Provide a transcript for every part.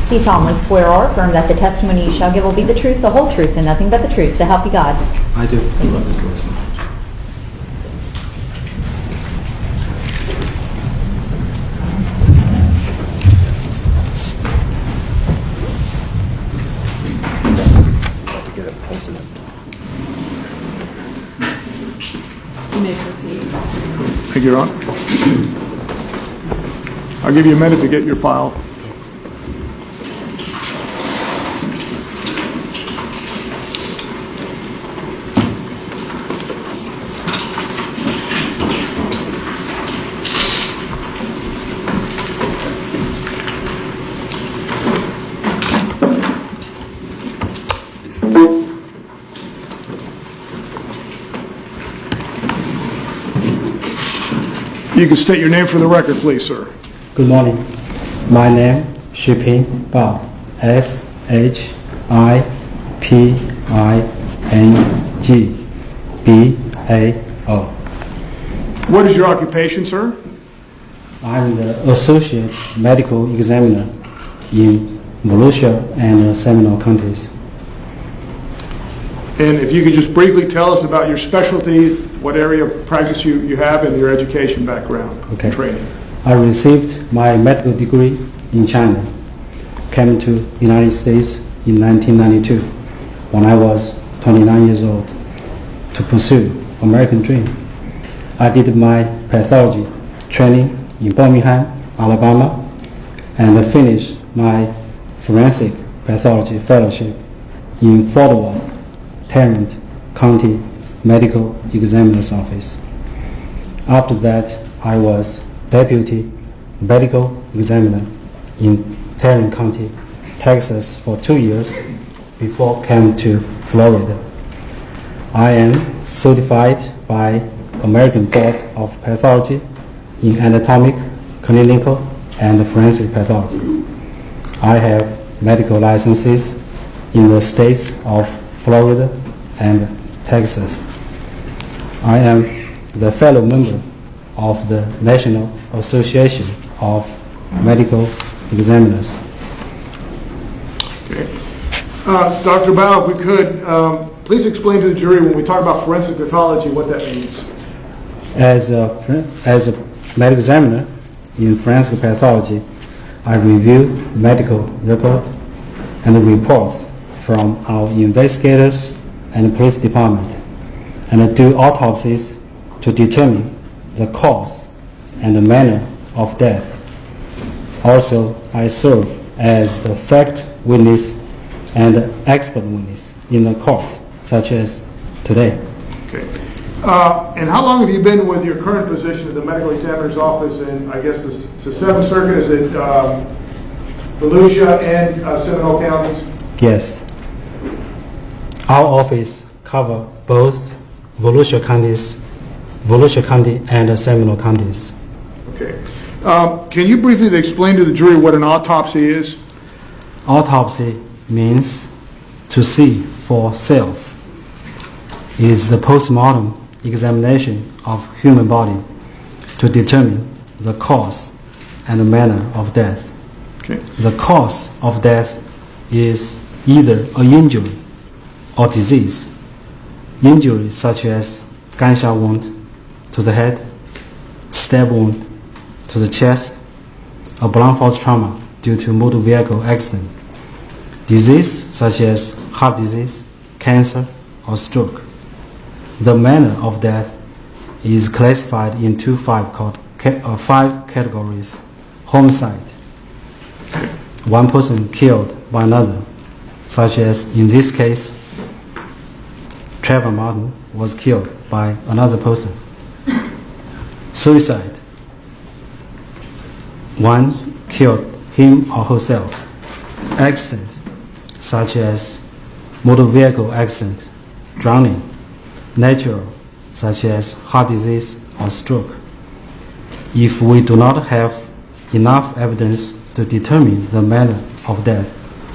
Do you solemnly swear or affirm that the testimony you shall give will be the truth, the whole truth, and nothing but the truth, so help you God? I do. You may proceed. Thank you, Your Honor. I'll give you a minute to get your file. You can state your name for the record, please, sir. Good morning. My name Folbaum. Shipingbao. What is your occupation, sir? I'm the associate medical examiner in Volusia and Seminole counties. And if you could just briefly tell us about your specialty, what area of practice you have, and your education background, training. I received my medical degree in China, came to the United States in 1992 when I was 29 years old to pursue American dream. I did my pathology training in Birmingham, Alabama, and finished my forensic pathology fellowship in Folbaum, Tarrant County Medical Examiner's Office. After that, I was Deputy Medical Examiner in Tarrant County, Texas for 2 years before came to Florida. I am certified by American Board of Pathology in anatomic, clinical, and forensic pathology. I have medical licenses in the states of Florida and Texas. I am the fellow member of the National Association of Medical Examiners. Okay. Dr. Bao, if we could, please explain to the jury when we talk about forensic pathology what that means. As a medical examiner in forensic pathology, I review medical records and reports from our investigators and police department, and do autopsies to determine the cause and the manner of death. Also, I serve as the fact witness and expert witness in the court, such as today. Okay. And how long have you been with your current position at the medical examiner's office in, I guess, the 7th Circuit? Is it Volusia and Seminole counties? Yes. Our office covers both Volusia County and Seminole counties. Okay. Can you briefly explain to the jury what an autopsy is? Autopsy means to see for self. It is the postmortem examination of human body to determine the cause and the manner of death. Okay. The cause of death is either an injury or disease. Injuries such as gunshot wound to the head, stab wound to the chest, or blunt force trauma due to motor vehicle accident. Disease such as heart disease, cancer, or stroke. The manner of death is classified into five categories. Homicide, one person killed by another, such as in this case, Trayvon was killed by another person. Suicide, one killed him or herself. Accident, such as motor vehicle accident, drowning. Natural, such as heart disease or stroke. If we do not have enough evidence to determine the manner of death,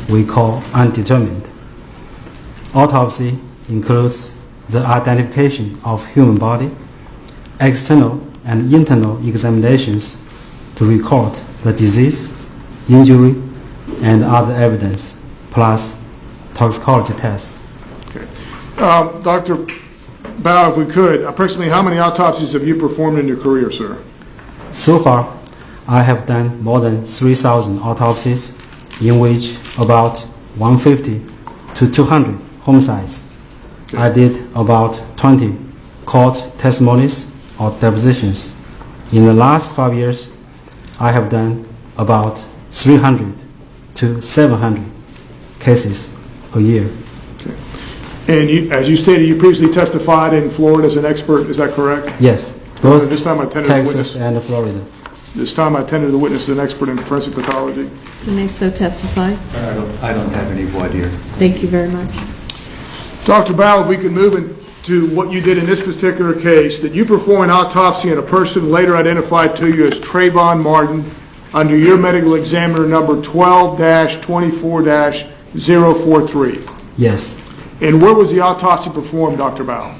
we call undetermined. Autopsy includes the identification of human body, external and internal examinations to record the disease, injury, and other evidence, plus toxicology tests. Okay. Dr. Bao, if we could, approximately how many autopsies have you performed in your career, sir? So far, I have done more than 3,000 autopsies, in which about 150 to 200 homicides. Okay. I did about 20 court testimonies or depositions. In the last 5 years, I have done about 300 to 700 cases a year. Okay. And you, as you stated, you previously testified in Florida as an expert, is that correct? Yes, both This time I tended the Texas witness. and Florida. This time I tended the witness as an expert in forensic pathology. You may so testify. I don't have any voir dire. Thank you very much. Dr. Ballard, we can move into what you did in this particular case, that you perform an autopsy on a person later identified to you as Trayvon Martin under your medical examiner number 12-24-043. Yes. And where was the autopsy performed, Dr. Ballard?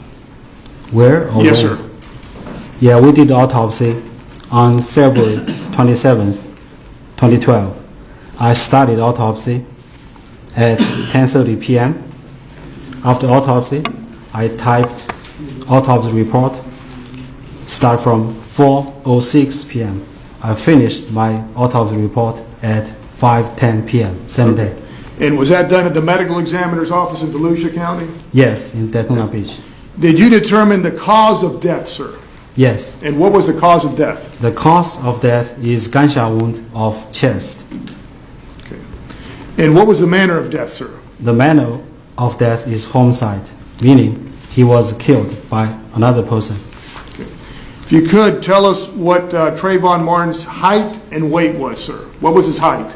Where? Or Yes, when? sir. Yeah, we did autopsy on February 27th, 2012. I started autopsy at 10:30 p.m. After autopsy, I typed autopsy report, start from 4:06 p.m. I finished my autopsy report at 5:10 p.m. same day. And was that done at the medical examiner's office in Volusia County? Yes, in Daytona Beach. Did you determine the cause of death, sir? Yes. And what was the cause of death? The cause of death is gunshot wound of chest. Okay. And what was the manner of death, sir? The manner of death is homicide, meaning he was killed by another person. Okay. If you could, tell us what Trayvon Martin's height and weight was, sir. What was his height?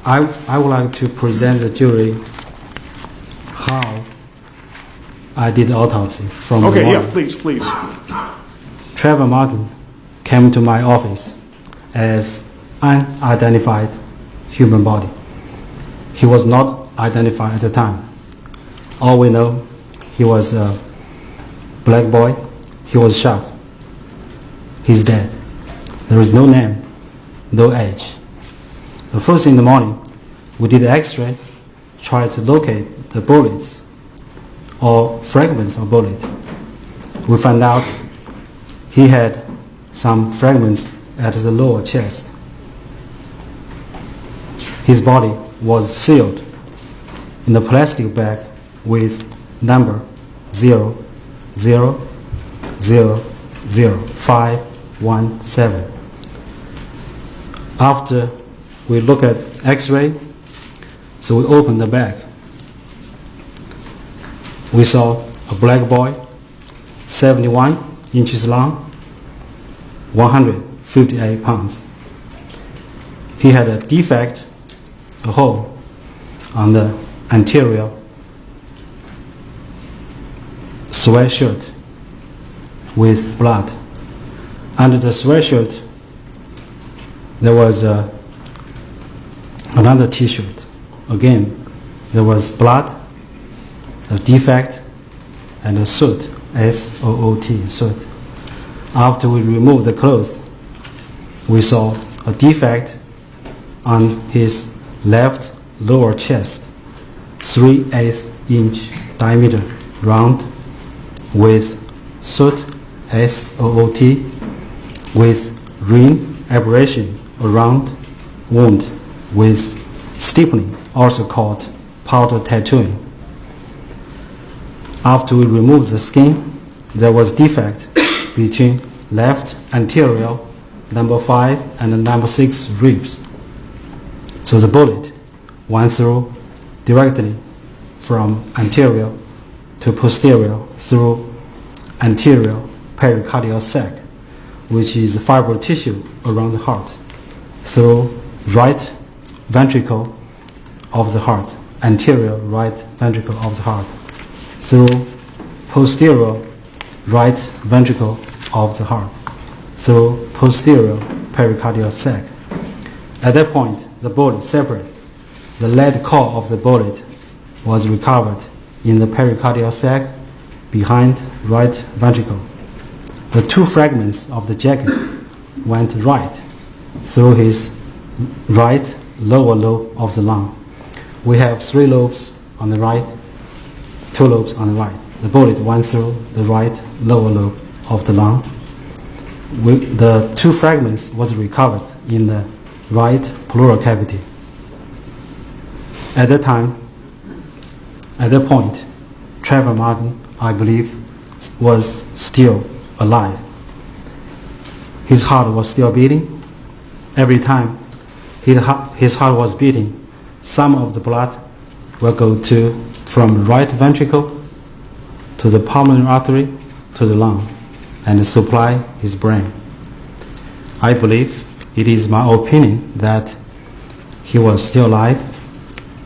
I would like to present the jury how I did the autopsy from the Okay, yeah, morning. please. Trayvon Martin came to my office as unidentified human body. He was not identified at the time. All we know, he was a black boy. He was shot. He's dead. There is no name, no age. The first in the morning, we did an X-ray, tried to locate the bullets or fragments of bullet. We found out he had some fragments at the lower chest. His body was sealed in a plastic bag with number 0000517. After we look at X-ray, so we opened the bag. We saw a black boy, 71 inches long, 158 pounds. He had a defect, a hole on the anterior sweatshirt with blood. Under the sweatshirt, there was another t-shirt. Again, there was blood, a defect, and a soot, S-O-O-T, soot. After we removed the clothes, we saw a defect on his left lower chest, 3/8 inch diameter, round, with soot, S-O-O-T, with ring abrasion around wound with stippling, also called powder tattooing. After we removed the skin, there was defect between left anterior number 5 and number 6 ribs. So the bullet went through directly from anterior to posterior through anterior pericardial sac, which is fibrous tissue around the heart, through right ventricle of the heart, anterior right ventricle of the heart, through posterior right ventricle of the heart, through posterior pericardial sac. At that point, the bullet separated. The lead core of the bullet was recovered in the pericardial sac behind right ventricle. The two fragments of the jacket went right through his right lower lobe of the lung. We have 3 lobes on the right, 2 lobes on the right. The bullet went through the right lower lobe of the lung. The 2 fragments was recovered in the right pleural cavity. At that time, at that point, Trayvon Martin, I believe, was still alive. His heart was still beating. Every time his heart was beating, some of the blood will go from right ventricle to the pulmonary artery to the lung and supply his brain. I believe, it is my opinion, that he was still alive,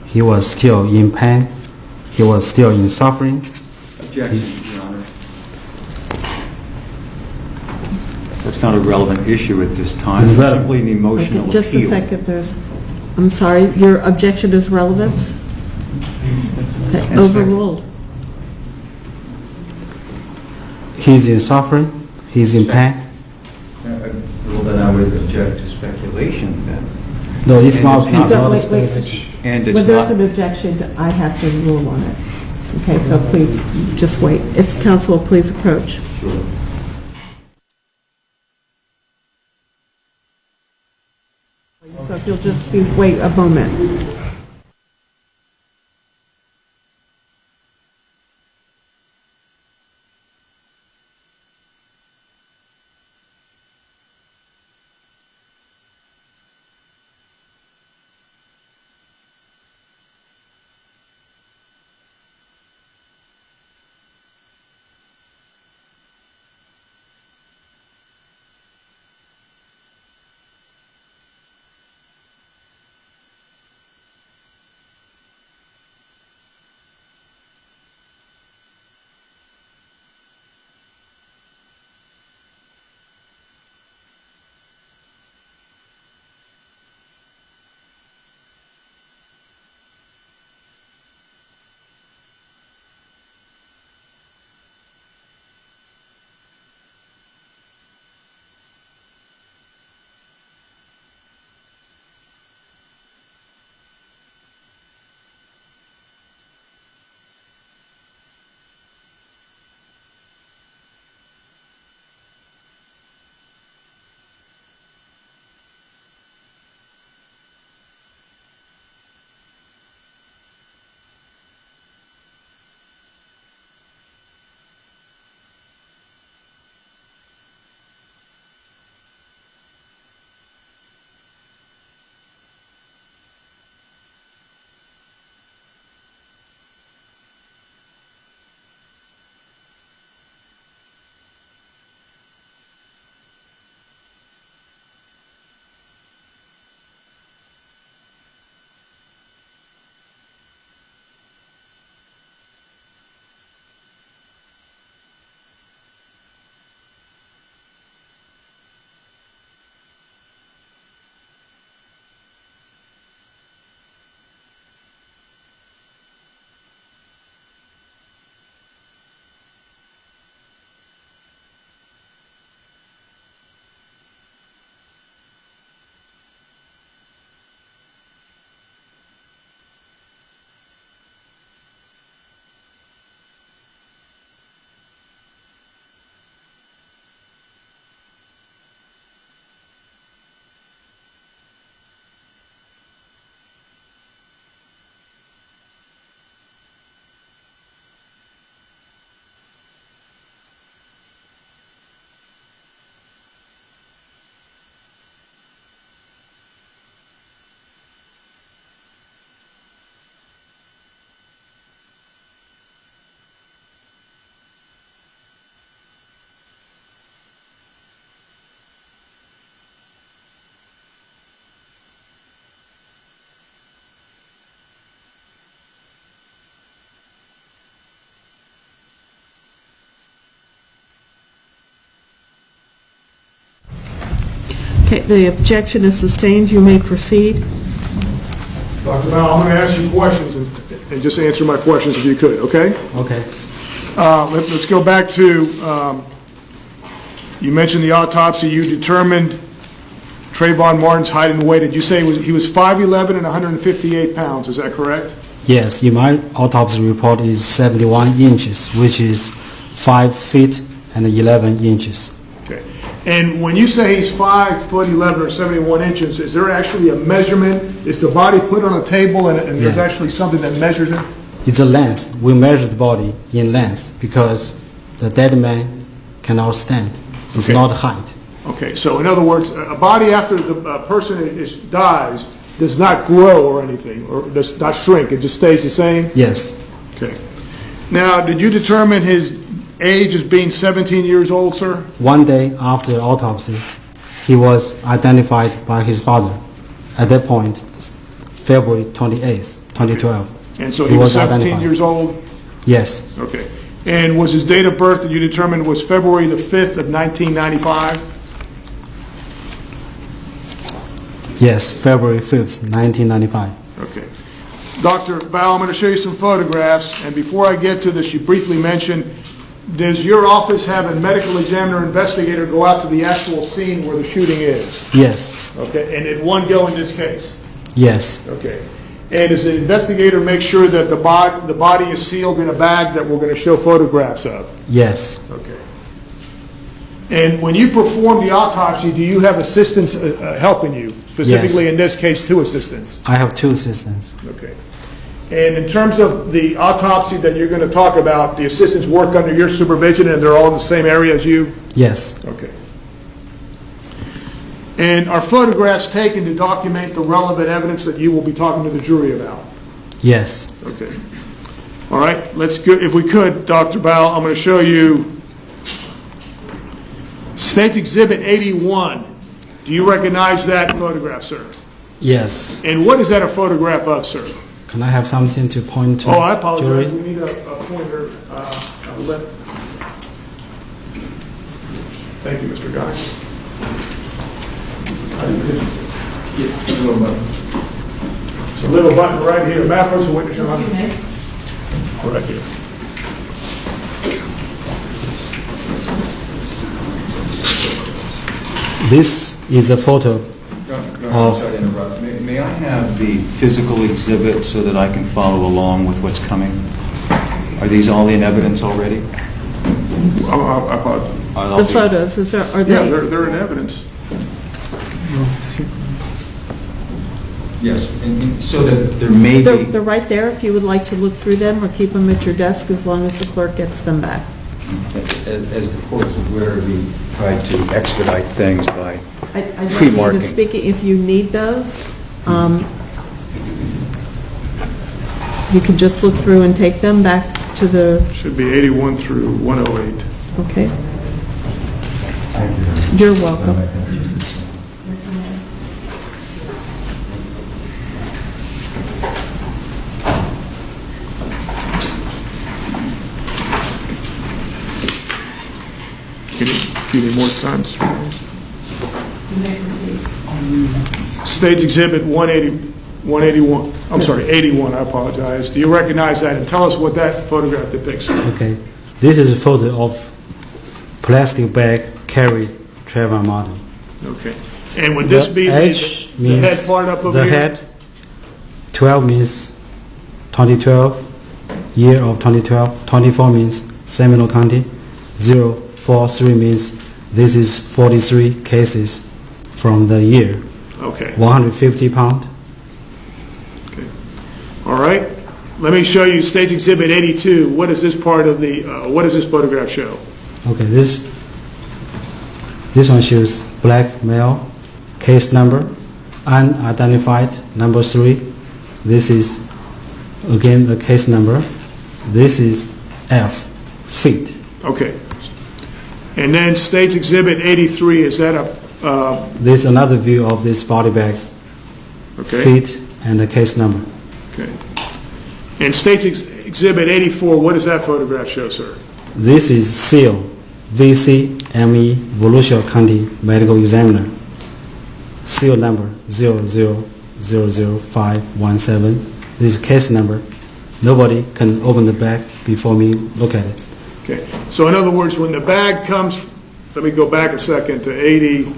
he was still in pain, he was still in suffering. Objection, Your Honor. That's not a relevant issue at this time. It's It's relevant. simply an emotional appeal. Just a second, I'm sorry, your objection is relevance? Okay, That's overruled. He's in suffering, he's in pain. Well, then I would object to speculation then. No, it's And not. it's not- not Wait, a wait. speculation. And it's When there's not, an objection, I have to rule on it. Okay, so please, just wait. If counsel will please approach. sure. So if you'll just wait a moment. Okay, the objection is sustained. You may proceed. Dr. Bell, I'm going to ask you questions and just answer my questions if you could, okay? Okay. Let's go back to, you mentioned the autopsy. You determined Trayvon Martin's height and weight. Did you say he was 5'11" and 158 pounds? Is that correct? Yes, in my autopsy report is 71 inches, which is 5 feet and 11 inches. Okay. And when you say he's 5'11" or 71 inches, is there actually a measurement? Is the body put on a table and there's Yeah. actually something that measures it? It's a length. We measure the body in length because the dead man cannot stand. It's Okay. not height. Okay, so in other words, a body after the person dies does not grow or anything, or does not shrink. It just stays the same? Yes, Okay. Now, did you determine his age as being 17 years old, sir? one day after autopsy, he was identified by his father. At that point, February 28th, 2012. And so he was 17 identified. years old? Yes, Okay. And was his date of birth that you determined was February the 5th of 1995? yes, February 5th, 1995. Okay. Dr. Bao, I'm going to show you some photographs, and before I get to this, you briefly mentioned, does your office have a medical examiner investigator go out to the actual scene where the shooting is? Yes, Okay, and did one go in this case? yes, Okay. And does the investigator make sure that the body is sealed in a bag that we're going to show photographs of? yes, Okay. And when you perform the autopsy, do you have assistants helping you? Specifically, Yes. in this case, 2 assistants. I have 2 assistants. Okay. And in terms of the autopsy that you're going to talk about, the assistants work under your supervision and they're all in the same area as you? Yes, Okay. And are photographs taken to document the relevant evidence that you will be talking to the jury about? yes, Okay. All right, let's go, if we could, Dr. Bao, I'm going to show you State Exhibit 81. Do you recognize that photograph, sir? yes. And what is that a photograph of, sir? Can I have something to point to? Oh, I apologize. jury? We need a pointer. Thank you, Mr. Guy. It's a little button right here. Map person, witness, Your Honor. Right here. This is a photo. I'm sorry to interrupt. May I have the physical exhibit so that I can follow along with what's coming? Are these all in evidence already? I apologize. I'll The be- photos, are Yeah, they? they're in evidence. Yes, and so that there may They're be... right there if you would like to look through them or keep them at your desk as long as the clerk gets them back. As the court's aware, we tried to expedite things by I don't need to pre-marking. speak, if you need those, you can just look through and take them back to the, Should be 81 through 108. okay? You're welcome. You need more time? State's Exhibit 181, I'm sorry, 81, I apologize. Do you recognize that? And tell us what that photograph depicts. Okay, this is a photo of plastic bag carried Trayvon Martin. Okay. And would this be H the means head part up over the here? head. 12 means 2012, year of 2012. 24 means Seminole County. 043 means this is 43 cases from the year. Okay. 150 pound. Okay. All right. Let me show you State's Exhibit 82. What is this part of the, what does this photograph show? Okay, this one shows black male, case number, unidentified, number 3. This is again the case number. This is F, feet. Okay. And then State's Exhibit 83, is that a, This is another view of this body bag, okay? feet, and the case number. Okay. And State's Exhibit 84, what does that photograph show, sir? This is seal, VCME, Volusia County Medical Examiner. Seal number 0000517. This is case number. Nobody can open the bag before me look at it. Okay. So in other words, when the bag comes, let me go back a second to 80,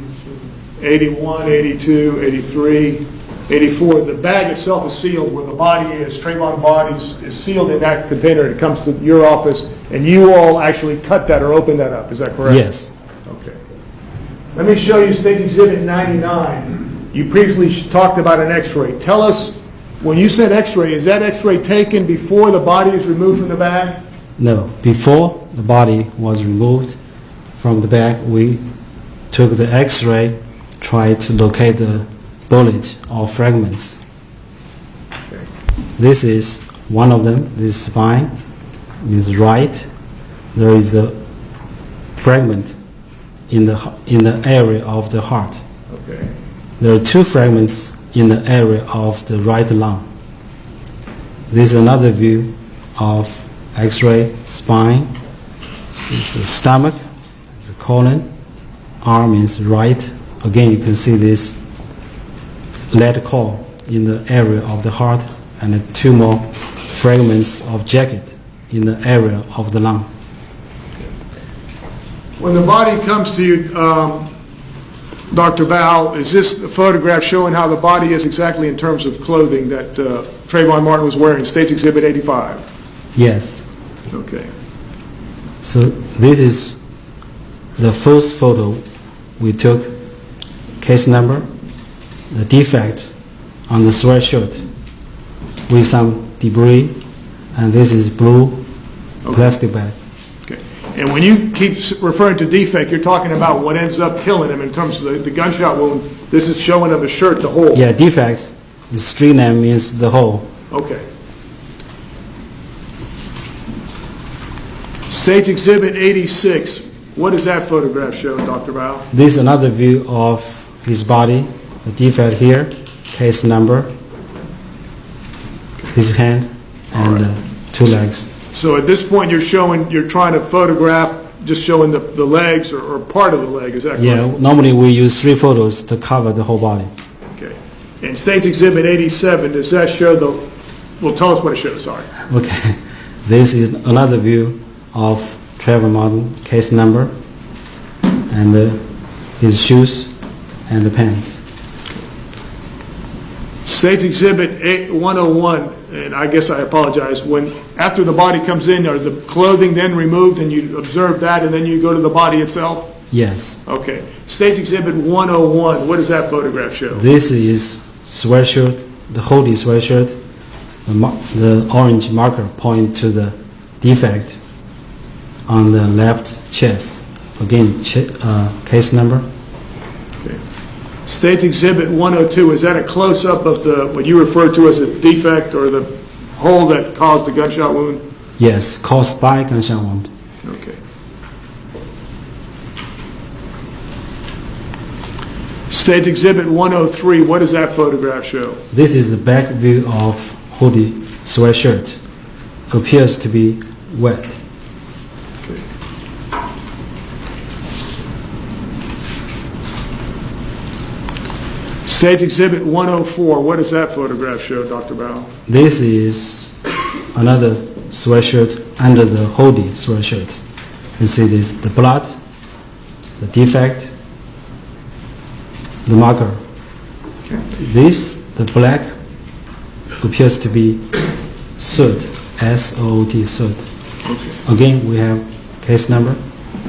81, 82, 83, 84. The bag itself is sealed where the body is, Trayvon bodies is sealed in that container. It comes to your office, and you all actually cut that or open that up. Is that correct? Yes. Okay. Let me show you State Exhibit 99. You previously talked about an x-ray. Tell us, when you said x-ray, is that x-ray taken before the body is removed from the bag? No, before the body was removed from the bag, we took the x-ray, tried to locate the bullet or fragments. Okay. This is one of them. This is spine, is right. There is a fragment in the area of the heart. Okay. There are two fragments in the area of the right lung. This is another view of X-ray spine. It's the stomach, the colon, arm is right. Again, you can see this lead core in the area of the heart, and two more fragments of jacket in the area of the lung. When the body comes to you, Dr. Val, is this a photograph showing how the body is exactly in terms of clothing that Trayvon Martin was wearing, State's Exhibit 85? Yes. Okay. So this is the first photo we took, case number, the defect on the sweatshirt with some debris, and this is blue plastic bag. Okay. And when you keep referring to defect, you're talking about what ends up killing him in terms of the gunshot wound. This is showing of the shirt, the hole. Yeah, defect, the street name means the hole. Okay. State's Exhibit 86. What does that photograph show, Dr. Val? This is another view of his body, the defect here, case number, his hand, and two legs. So at this point, you're trying to photograph, just showing the legs or part of the leg, is that correct? Yeah, normally we use 3 photos to cover the whole body. Okay. And State's Exhibit 87, does that show well, tell us what it shows, sorry. Okay, this is another view of Trayvon Martin, case number, and his shoes and the pants. State's Exhibit 101, and I guess I apologize, after the body comes in, are the clothing then removed and you observe that and then you go to the body itself? Yes. Okay. State's Exhibit 101, what does that photograph show? This is sweatshirt, the hoodie sweatshirt. The orange marker point to the defect on the left chest. Again, case number. Okay. State's Exhibit 102, is that a close-up of what you refer to as a defect or the hole that caused the gunshot wound? Yes, caused by gunshot wound. Okay. State's Exhibit 103, what does that photograph show? This is the back view of hoodie sweatshirt. Appears to be wet. Okay. State's Exhibit 104, what does that photograph show, Dr. Bowell? This is another sweatshirt under the hoodie sweatshirt. You see this, the blood, the defect, the marker. Okay. This, the black, appears to be soot, S-O-O-T, soot. Okay. Again, we have case number.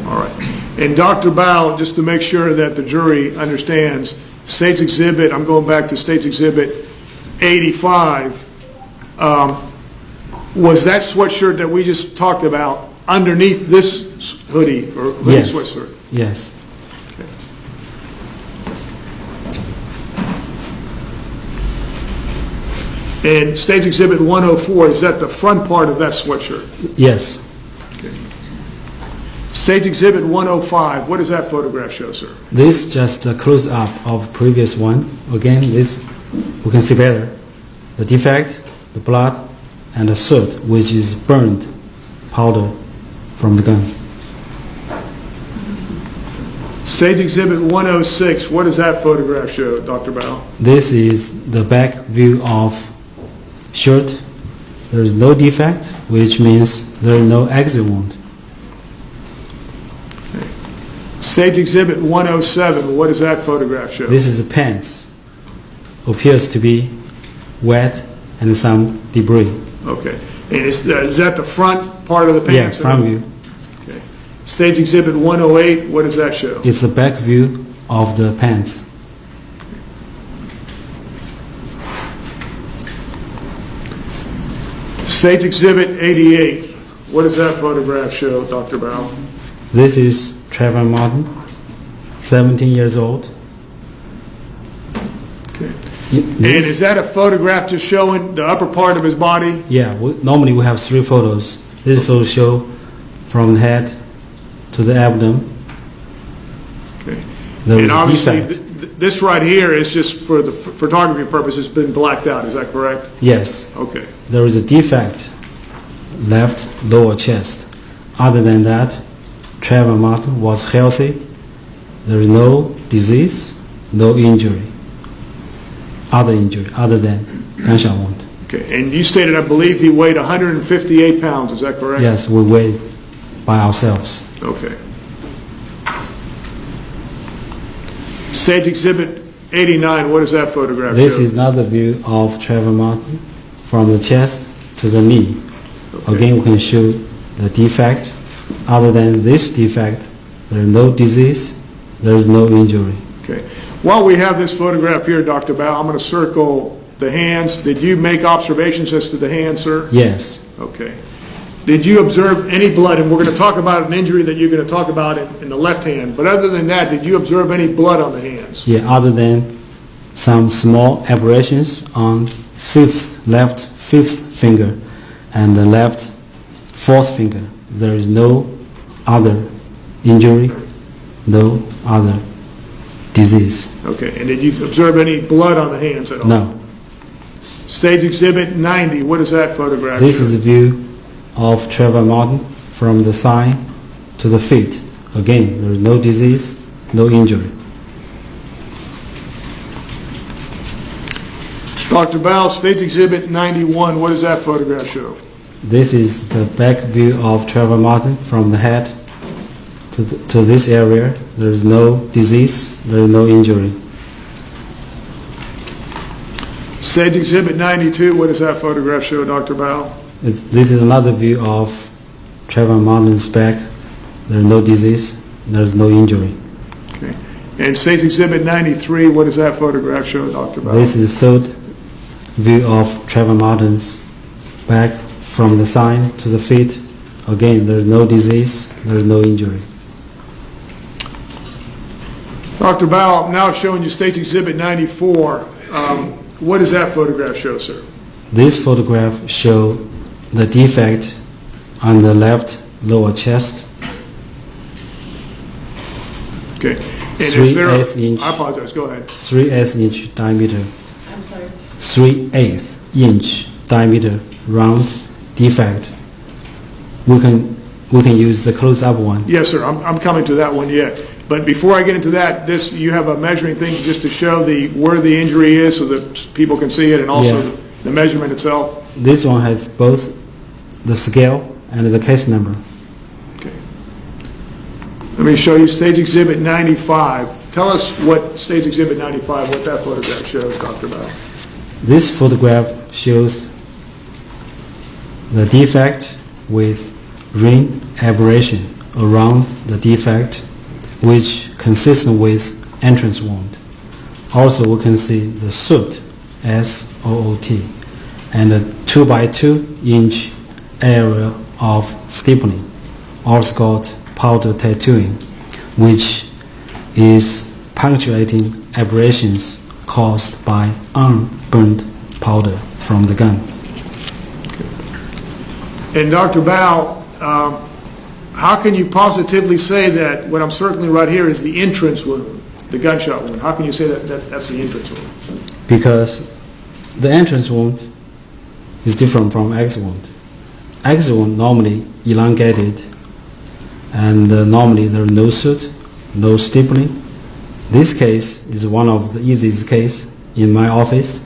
All right. And Dr. Bowell, just to make sure that the jury understands, State's Exhibit, I'm going back to State's Exhibit 85, was that sweatshirt that we just talked about underneath this hoodie or hoodie Yes. sweatshirt? Yes. And State's Exhibit 104, is that the front part of that sweatshirt? Yes. Okay. State's Exhibit 105, what does that photograph show, sir? This just a close-up of previous one. Again, this we can see better. The defect, the blood, and the soot, which is burned powder from the gun. State's Exhibit 106, what does that photograph show, Dr. Bowell? This is the back view of shirt. There is no defect, which means there is no exit wound. Stage Exhibit 107, what does that photograph show? This is the pants. Appears to be wet and some debris. Okay. And is that the front part of the Yeah, pants? front view. Okay. Stage Exhibit 108, what does that show? It's the back view of the pants. Stage Exhibit 88, what does that photograph show, Dr. Bao? This is Trayvon Martin, 17 years old. Okay. And is that a photograph just showing the upper part of his body? Yeah, normally we have 3 photos. This photo show from the head to the abdomen. Okay. There was And a obviously, defect. this right here is just for the photography purposes, been blacked out, is that correct? Yes, Okay. there is a defect, left lower chest. Other than that, Trayvon Martin was healthy. There is no disease, no injury. Other injury, other than gunshot wound. Okay. And you stated, I believe, he weighed 158 pounds, is that correct? Yes, we weigh by ourselves. Okay. Stage Exhibit 89, what does that photograph This show? is another view of Trayvon Martin from the chest to the knee. Okay. Again, we can show the defect. Other than this defect, there is no disease, there is no injury. Okay. While we have this photograph here, Dr. Bao, I'm going to circle the hands. Did you make observations as to the hands, sir? Yes, Okay. Did you observe any blood? And we're going to talk about an injury that you're going to talk about in the left hand. But other than that, did you observe any blood on the hands? yeah, other than some small aberrations on left fifth finger and the left fourth finger. There is no other injury, no other disease. Okay. And did you observe any blood on the hands at all? No. Stage Exhibit 90, what does that photograph This show? is a view of Trayvon Martin from the thigh to the feet. Again, there is no disease, no injury. Dr. Bao, Stage Exhibit 91, what does that photograph show? This is the back view of Trayvon Martin from the head to this area. There is no disease, there is no injury. Stage Exhibit 92, what does that photograph show, Dr. Bao? This is another view of Trayvon Martin's back. There is no disease, there is no injury. Okay. And Stage Exhibit 93, what does that photograph show, Dr. Bao? This is the third view of Trayvon Martin's back from the thigh to the feet. Again, there is no disease, there is no injury. Dr. Bao, I'm now showing you Stage Exhibit 94. What does that photograph show, sir? This photograph shows the defect on the left lower chest. Okay. And is there 3/8 inch. I apologize, go ahead. 3/8 inch diameter. I'm sorry. 3/8 inch diameter round defect. We can use the close-up one. Yes, sir, I'm coming to that one yet. But before I get into that, you have a measuring thing just to show where the injury is so that people can see it, and also Yeah. the measurement itself. This one has both the scale and the case number. Okay. Let me show you Stage Exhibit 95. Tell us what Stage Exhibit 95, what that photograph shows, Dr. Bao. This photograph shows the defect with ring aberration around the defect, which consistent with entrance wound. Also, we can see the soot, S-O-O-T, and a 2x2 inch area of stippling, also called powder tattooing, which is punctuating aberrations caused by unburned powder from the gun. And Dr. Bao, how can you positively say that what I'm circling right here is the entrance wound, the gunshot wound? How can you say that's the entrance wound? Because the entrance wound is different from exit wound. Exit wound normally elongated, and normally there is no soot, no stippling. This case is one of the easiest case in my office.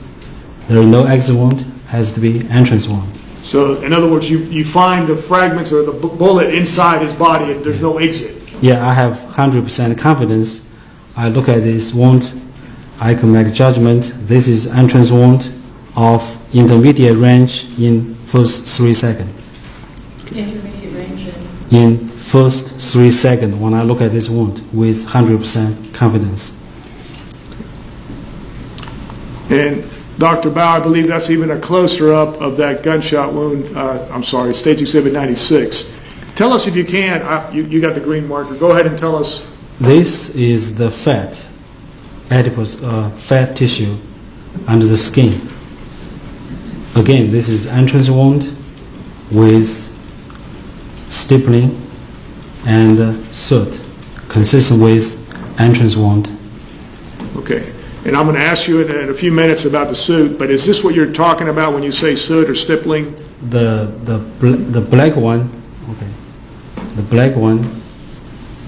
There is no exit wound, has to be entrance wound. So, in other words, you find the fragments or the bullet inside his body and there's no exit. Yeah, I have 100% confidence. I look at this wound, I can make judgment. This is entrance wound of intermediate range in first 3 seconds. Intermediate range In first 3 seconds when I look at this wound with 100% confidence. And Dr. Bao, I believe that's even a closer up of that gunshot wound, I'm sorry, State's Exhibit 96. Tell us if you can, you got the green marker, go ahead and tell us. This is the fat, adipose fat tissue under the skin. Again, this is entrance wound with stippling and soot, consistent with entrance wound. Okay. And I'm going to ask you in a few minutes about the soot, but is this what you're talking about when you say soot or stippling? The black one, okay. The black one,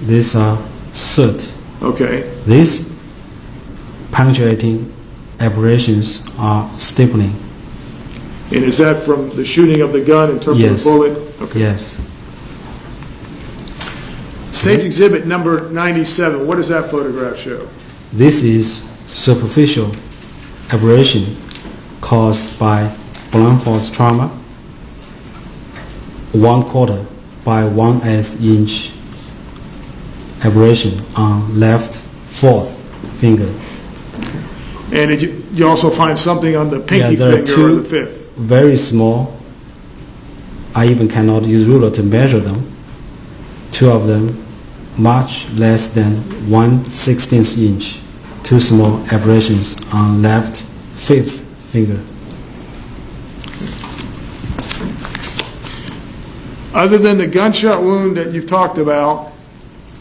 these are soot. Okay. These punctuating aberrations are stippling. And is that from the shooting of the gun in terms Yes. of the bullet? Okay. Yes. State's Exhibit number 97, what does that photograph show? This is superficial aberration caused by blunt force trauma, 1/4 by 1/8 inch aberration on left fourth finger. And did you also find something on the pinky there are finger or two the fifth? very small. I even cannot use ruler to measure them. Two of them much less than 1/16 inch. Two small aberrations on left fifth finger. Other than the gunshot wound that you've talked about,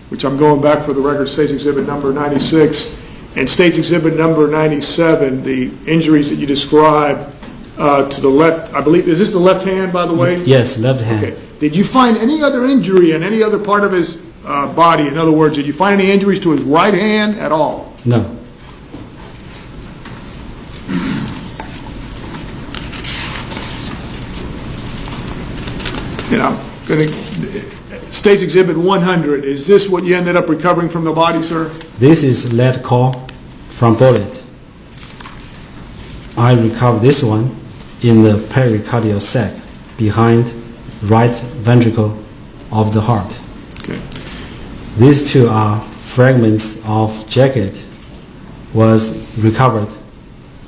which I'm going back for the record, State's Exhibit number 96, and State's Exhibit number 97, the injuries that you described to the left, I believe, is this the left hand, by the way? Yes, left hand. Okay. Did you find any other injury in any other part of his body? In other words, did you find any injuries to his right hand at all? No. And I'm going to, State's Exhibit 100, is this what you ended up recovering from the body, sir? This is lead core from bullet. I recovered this one in the pericardial sac behind right ventricle of the heart. Okay. These two are fragments of jacket was recovered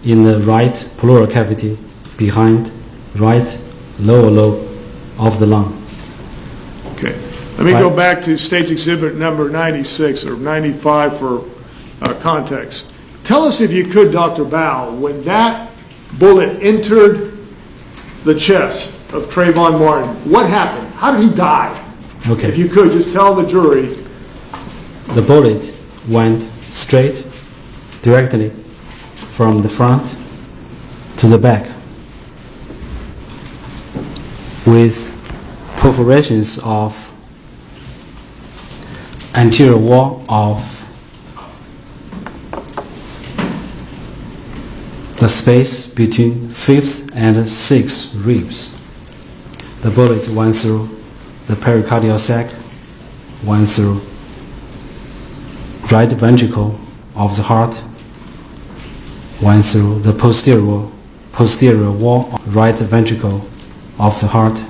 in the right pleural cavity behind right lower lobe of the lung. Okay. Let me go back to State's Exhibit number 96 or 95 for context. Tell us, if you could, Dr. Bao, when that bullet entered the chest of Trayvon Martin, what happened? How did he die? Okay. If you could, just tell the jury. The bullet went straight, directly from the front to the back, with perforations of anterior wall of the space between fifth and sixth ribs. The bullet went through the pericardial sac, went through right ventricle of the heart, went through the posterior wall of right ventricle of the heart.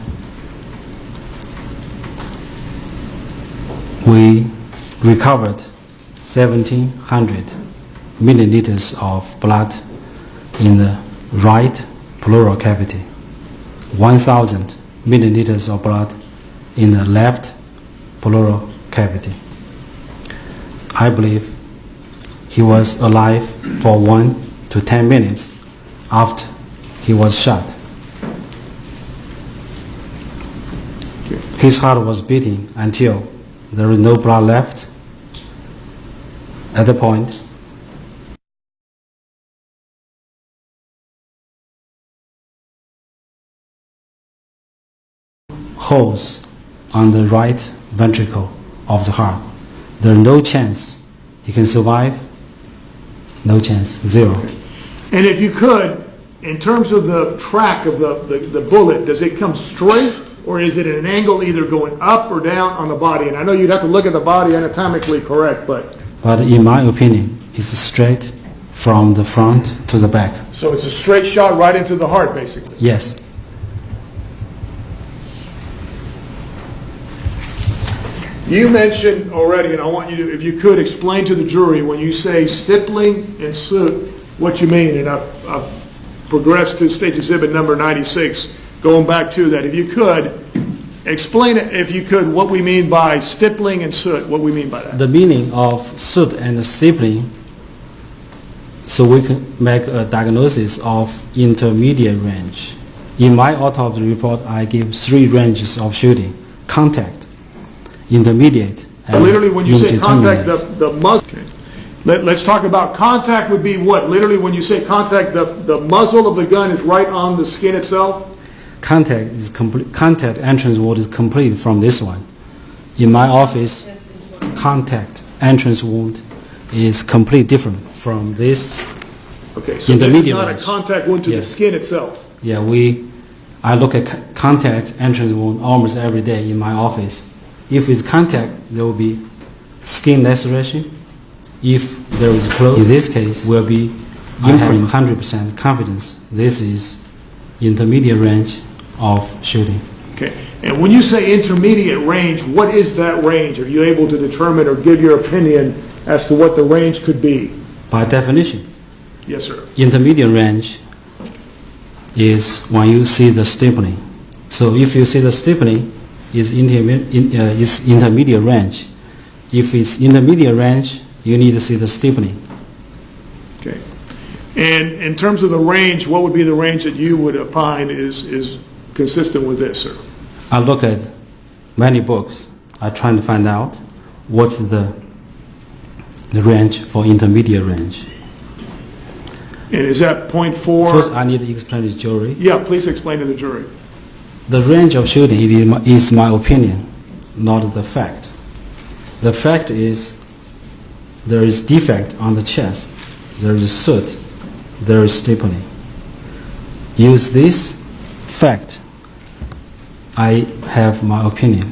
We recovered 1,700 milliliters of blood in the right pleural cavity, 1,000 milliliters of blood in the left pleural cavity. I believe he was alive for 1 to 10 minutes after he was shot. His heart was beating until there was no blood left. At the point, holes on the right ventricle of the heart. There's no chance he can survive. No chance, zero. And if you could, in terms of the track of the bullet, does it come straight or is it at an angle either going up or down on the body? And I know you'd have to look at the body anatomically correct, but in my opinion, it's straight from the front to the back. so it's a straight shot right into the heart, basically. Yes. You mentioned already, and I want you to, if you could, explain to the jury when you say stippling and soot, what you mean. And I've progressed to State's Exhibit number 96, going back to that. If you could, explain it, if you could, what we mean by stippling and soot, what we mean by that. The meaning of soot and stippling, so we can make a diagnosis of intermediate range. In my autopsy report, I give 3 ranges of shooting: contact, intermediate, and Literally, when you say contact, indeterminate. the muzzle. Okay. Let's talk about contact would be what? Literally, when you say contact, the muzzle of the gun is right on the skin itself? Contact is complete. Contact entrance wound is complete from this one. In my office, contact entrance wound is complete different from this. Okay, so this is Intermediate not a range. contact wound to the Yes. skin itself. Yeah, I look at contact entrance wound almost every day in my office. If it's contact, there will be skin laceration. If there is close, in this case, will be imprint 100% confidence. This is intermediate range of shooting. Okay, and when you say intermediate range, what is that range? Are you able to determine or give your opinion as to what the range could be? By definition, Yes, sir. intermediate range is when you see the stippling. So if you see the stippling, is intermediate range. If it's intermediate range, you need to see the stippling. Okay. And in terms of the range, what would be the range that you would opine is consistent with this, sir? I look at many books. I try to find out what's the range for intermediate range. And is that .4? First, I need to explain to the jury. Yeah, please explain to the jury. The range of shooting is my opinion, not the fact. The fact is there is defect on the chest, there is soot, there is stippling. Use this fact, I have my opinion.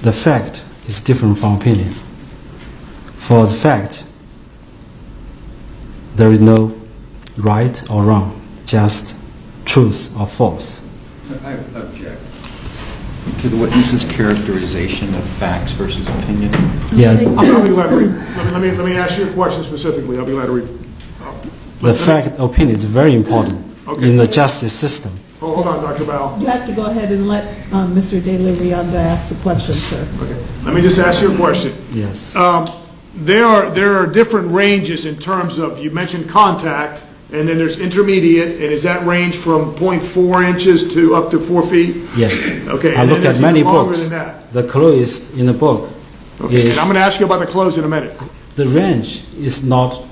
The fact is different from opinion. For the fact, there is no right or wrong, just truth or false. I object to the witness's characterization of facts versus opinion. Yeah, I'll be glad to read. Let me ask you a question specifically. I'll be glad to read. the fact opinion is very important Okay. in the justice system. Hold on, Dr. Bowell. You have to go ahead and let Mr. De La Rionda ask the question, sir. Okay. Let me just ask you a question. Yes. There are different ranges in terms of, you mentioned contact, and then there's intermediate, and is that range from .4 inches to up to 4 feet? Yes. Okay, I and look then at there's many even longer books. than that. The closest in the book Okay, is and I'm going to ask you about the close in a minute. the range is not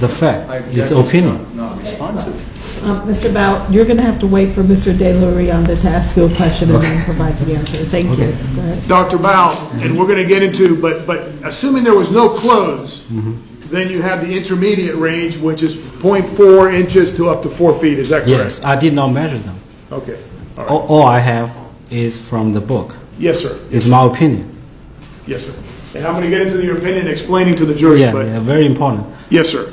the fact, I it's object. opinion. Not responsive. Mr. Bow, you're going to have to wait for Mr. De La Rionda to ask you a question and then provide the answer. Thank you. Go ahead. Dr. Bowell, and we're going to get into, but assuming there was no close, then you have the intermediate range, which is .4 inches to up to 4 feet. Is that correct? Yes, I did not measure them. Okay. All right. All I have is from the book. Yes, sir. It's my opinion. Yes, sir. And I'm going to get into your opinion explaining to the jury. Yeah, but yeah, very important. Yes, sir.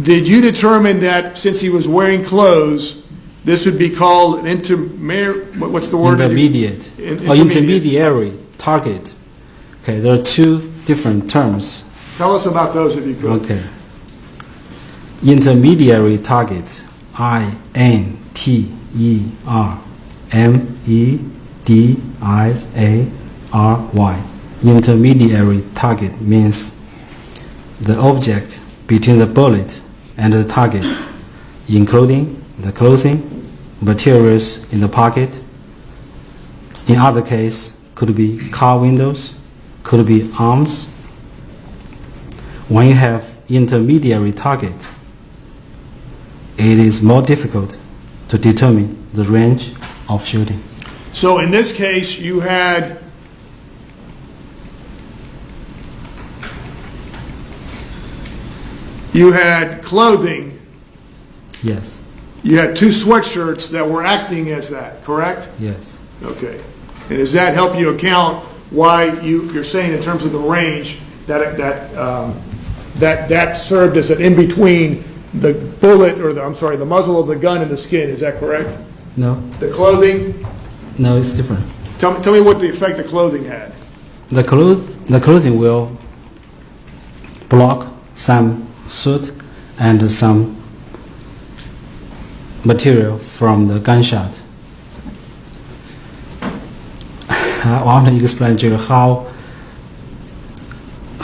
Did you determine that since he was wearing clothes, this would be called an what's the word? Intermediate or intermediary target. Okay, there are 2 different terms. Tell us about those if you could. Okay. Intermediary target, INTERMEDIARY. Intermediary target means the object between the bullet and the target, including the clothing, materials in the pocket. In other case, could be car windows, could be arms. When you have intermediary target, it is more difficult to determine the range of shooting. So in this case, you had clothing. Yes, You had 2 sweatshirts that were acting as that, correct? yes. Okay. And does that help you account why you're saying in terms of the range that served as an in-between the bullet, or the muzzle of the gun and the skin, is that correct? No, The clothing, no, it's different. tell me what the effect the clothing had. The clothing will block some soot and some material from the gunshot. I want to explain to you how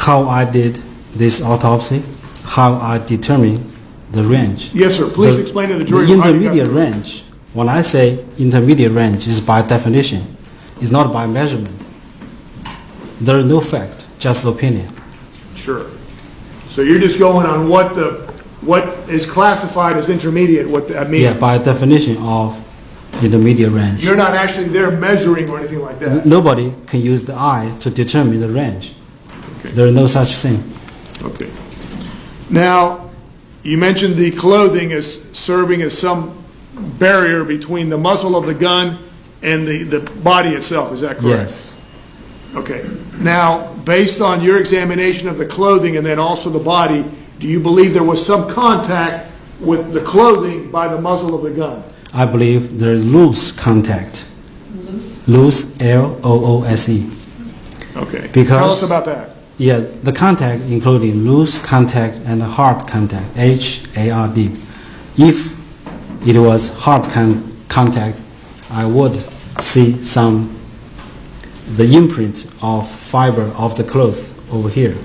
I did this autopsy, how I determine the range. Yes, sir. Please explain to the jury. The intermediate range, when I say intermediate range, is by definition. It's not by measurement. There is no fact, just opinion. Sure. So you're just going on what is classified as intermediate, what that means. Yeah, by definition of intermediate range. You're not actually there measuring or anything like that. Nobody can use the eye to determine the range. Okay. There is no such thing. Okay. Now, you mentioned the clothing as serving as some barrier between the muzzle of the gun and the body itself. Is that correct? Yes. Okay. Now, based on your examination of the clothing and then also the body, do you believe there was some contact with the clothing by the muzzle of the gun? I believe there is loose contact. Loose, L-O-O-S-E. Okay. Because- Tell us about that. Yeah, the contact including loose contact and hard contact, H-A-R-D. If it was hard contact, I would see the imprint of fiber of the clothes over here.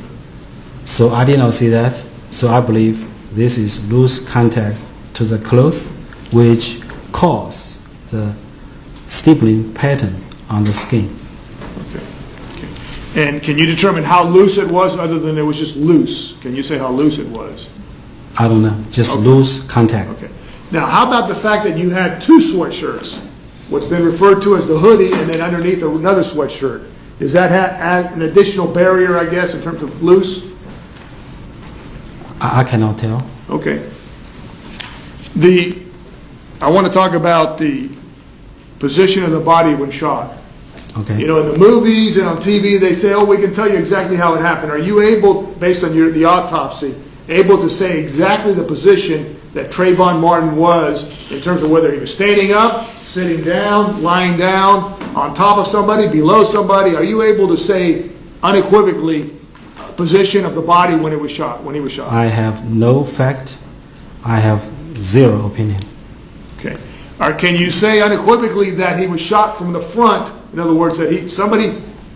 So I did not see that. So I believe this is loose contact to the clothes, which cause the stippling pattern on the skin. Okay. And can you determine how loose it was other than it was just loose? Can you say how loose it was? I don't know, just Okay. loose contact. Okay. Now, how about the fact that you had two sweatshirts? What's been referred to as the hoodie and then underneath another sweatshirt. Does that add an additional barrier, I guess, in terms of loose? I cannot tell. Okay. I want to talk about the position of the body when shot. Okay. You know, in the movies and on TV, they say, oh, we can tell you exactly how it happened. Are you able, based on the autopsy, able to say exactly the position that Trayvon Martin was in terms of whether he was standing up, sitting down, lying down, on top of somebody, below somebody? Are you able to say unequivocally position of the body when it was shot, when he was shot? I have no fact. I have zero opinion. Okay. Or can you say unequivocally that he was shot from the front? In other words, that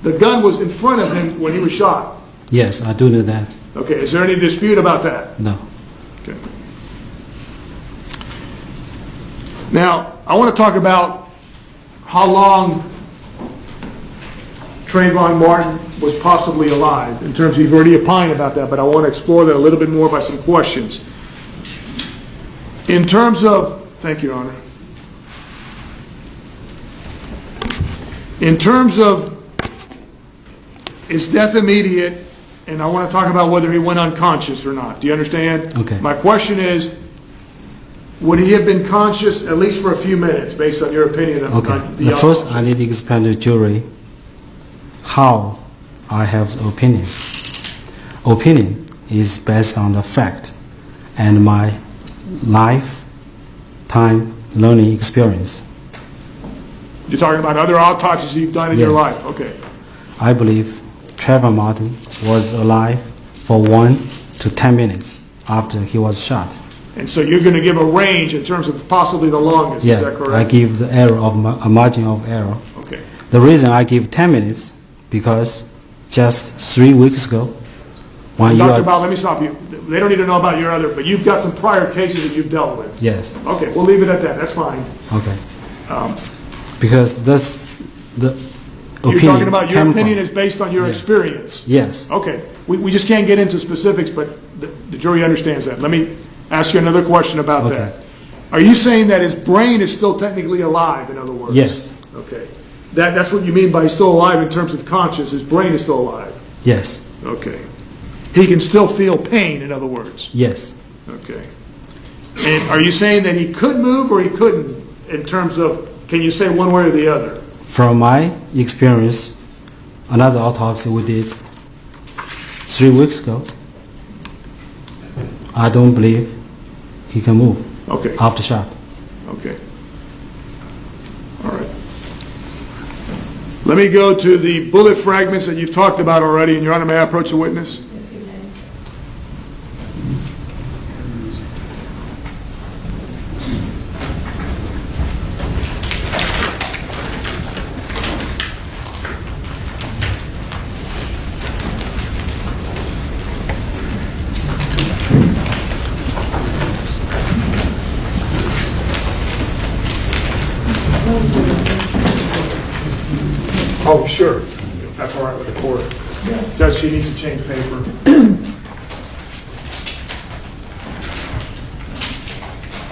the gun was in front of him when he was shot? Yes, I do know that. Okay. Is there any dispute about that? No. Okay. Now, I want to talk about how long Trayvon Martin was possibly alive. In terms of, you've already opined about that, but I want to explore that a little bit more by some questions. In terms of, thank you, Your Honor. In terms of, is death immediate? And I want to talk about whether he went unconscious or not. Do you understand? Okay. My question is, would he have been conscious at least for a few minutes, based on your opinion of Okay. the First, autopsy? I need to explain to the jury how I have the opinion. Opinion is based on the fact and my lifetime learning experience. You're talking about other autopsies you've done in your Yes. life? Okay. I believe Trayvon Martin was alive for 1 to 10 minutes after he was shot. And so you're going to give a range in terms of possibly the longest, is that Yeah, correct? I give the error of a margin of error. Okay. The reason I give 10 minutes because just 3 weeks ago, when you Dr. are, Bao, let me stop you. They don't need to know about your other, but you've got some prior cases that you've dealt with. yes, Okay, we'll leave it at that. That's fine. okay, because that's the You're opinion. talking about your came opinion from- is based on your Yeah. experience. Yes, Okay. We just can't get into specifics, but the jury understands that. Let me ask you another question about Okay. that. Are you saying that his brain is still technically alive, in other words? Yes. Okay. That's what you mean by he's still alive in terms of conscious. His brain is still alive. yes, Okay. He can still feel pain, in other words. yes. Okay. And are you saying that he could move or he couldn't, in terms of, can you say one way or the other? From my experience, another autopsy we did 3 weeks ago, I don't believe he can move Okay. after shot. Okay. All right. Let me go to the bullet fragments that you've talked about already, and Your Honor, may I approach the witness? Yes, you may. Oh, sure. That's all right with the court. Judge, she needs to change paper.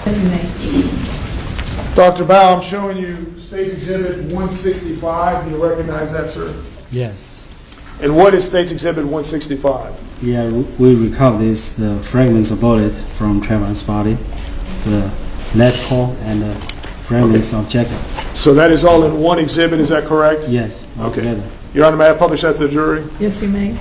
Yes, you may. Dr. Bao, I'm showing you State's Exhibit 165. Do you recognize that, sir? Yes. And what is State's Exhibit 165? Yeah, we recovered the fragments of bullet from Trayvon's body, the lead core, and the fragments of jacket. So that is all in one exhibit, is that correct? Yes, all Okay. together. Your Honor, may I publish that to the jury? Yes, you may.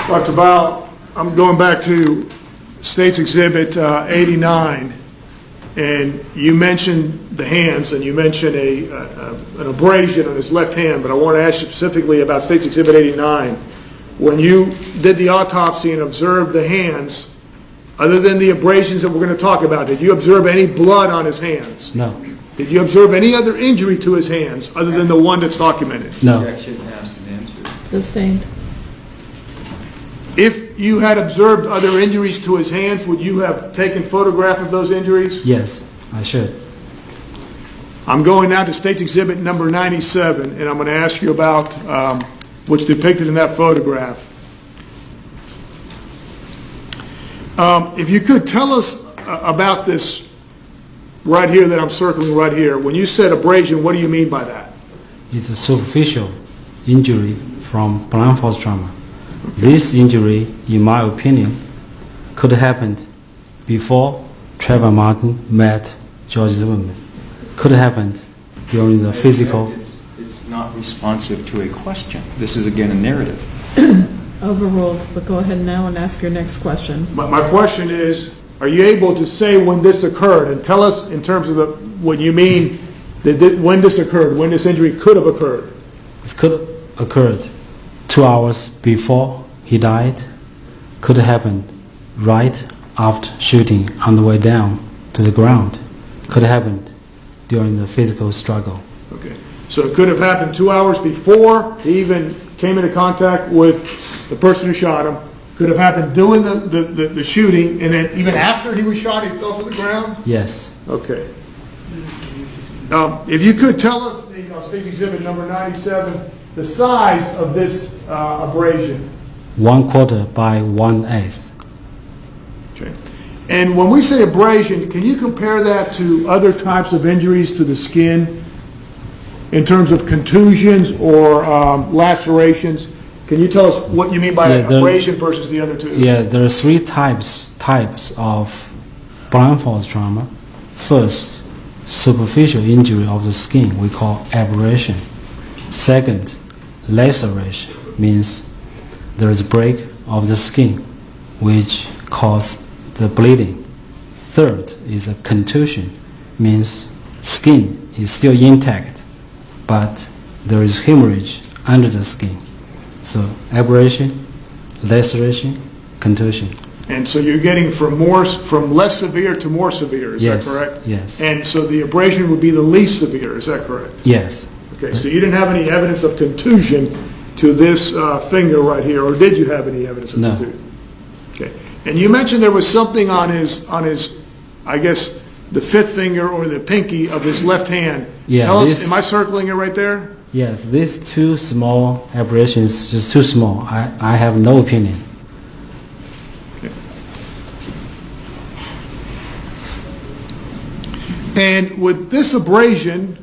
Dr. Bao, I'm going back to State's Exhibit 89, and you mentioned the hands, and you mentioned an abrasion on his left hand, but I want to ask you specifically about State's Exhibit 89. When you did the autopsy and observed the hands, other than the abrasions that we're going to talk about, did you observe any blood on his hands? No. Did you observe any other injury to his hands other than the one that's documented? No. Objection asked and answered. Sustained. If you had observed other injuries to his hands, would you have taken photograph of those injuries? Yes, I should. I'm going now to State's Exhibit number 97, and I'm going to ask you about what's depicted in that photograph. If you could tell us about this right here that I'm circling right here. When you said abrasion, what do you mean by that? It's a superficial injury from blunt force trauma. This injury, in my opinion, could have happened before Trayvon Martin met George Zimmerman. Could have happened during the physical. It's not responsive to a question. This is, again, a narrative. Overruled, but go ahead now and ask your next question. My question is, are you able to say when this occurred? And tell us in terms of what you mean, when this occurred, when this injury could have occurred. It could have occurred 2 hours before he died. Could have happened right after shooting on the way down to the ground. Could have happened during the physical struggle. Okay. So it could have happened 2 hours before he even came into contact with the person who shot him. Could have happened during the shooting, and then even after he was shot, he fell to the ground? Yes. Okay. If you could tell us, State Exhibit number 97, the size of this abrasion. 1/4 by 1/8. Okay. And when we say abrasion, can you compare that to other types of injuries to the skin in terms of contusions or lacerations? Can you tell us what you mean by abrasion versus the other two? Yeah, there are three types of blunt force trauma. First, superficial injury of the skin, we call abrasion. Second, laceration means there is a break of the skin which causes the bleeding. Third is a contusion, means skin is still intact, but there is hemorrhage under the skin. So abrasion, laceration, contusion. And so you're getting from less severe to more severe, is Yes, that correct? yes. And so the abrasion would be the least severe, is that correct? Yes. Okay, so you didn't have any evidence of contusion to this finger right here, or did you have any evidence of No. contusion? Okay, and you mentioned there was something on his, I guess, the fifth finger or the pinky of his left hand. Yeah, Tell us, this- am I circling it right there? Yes, these two small abrasions, just too small. I have no opinion. And would this abrasion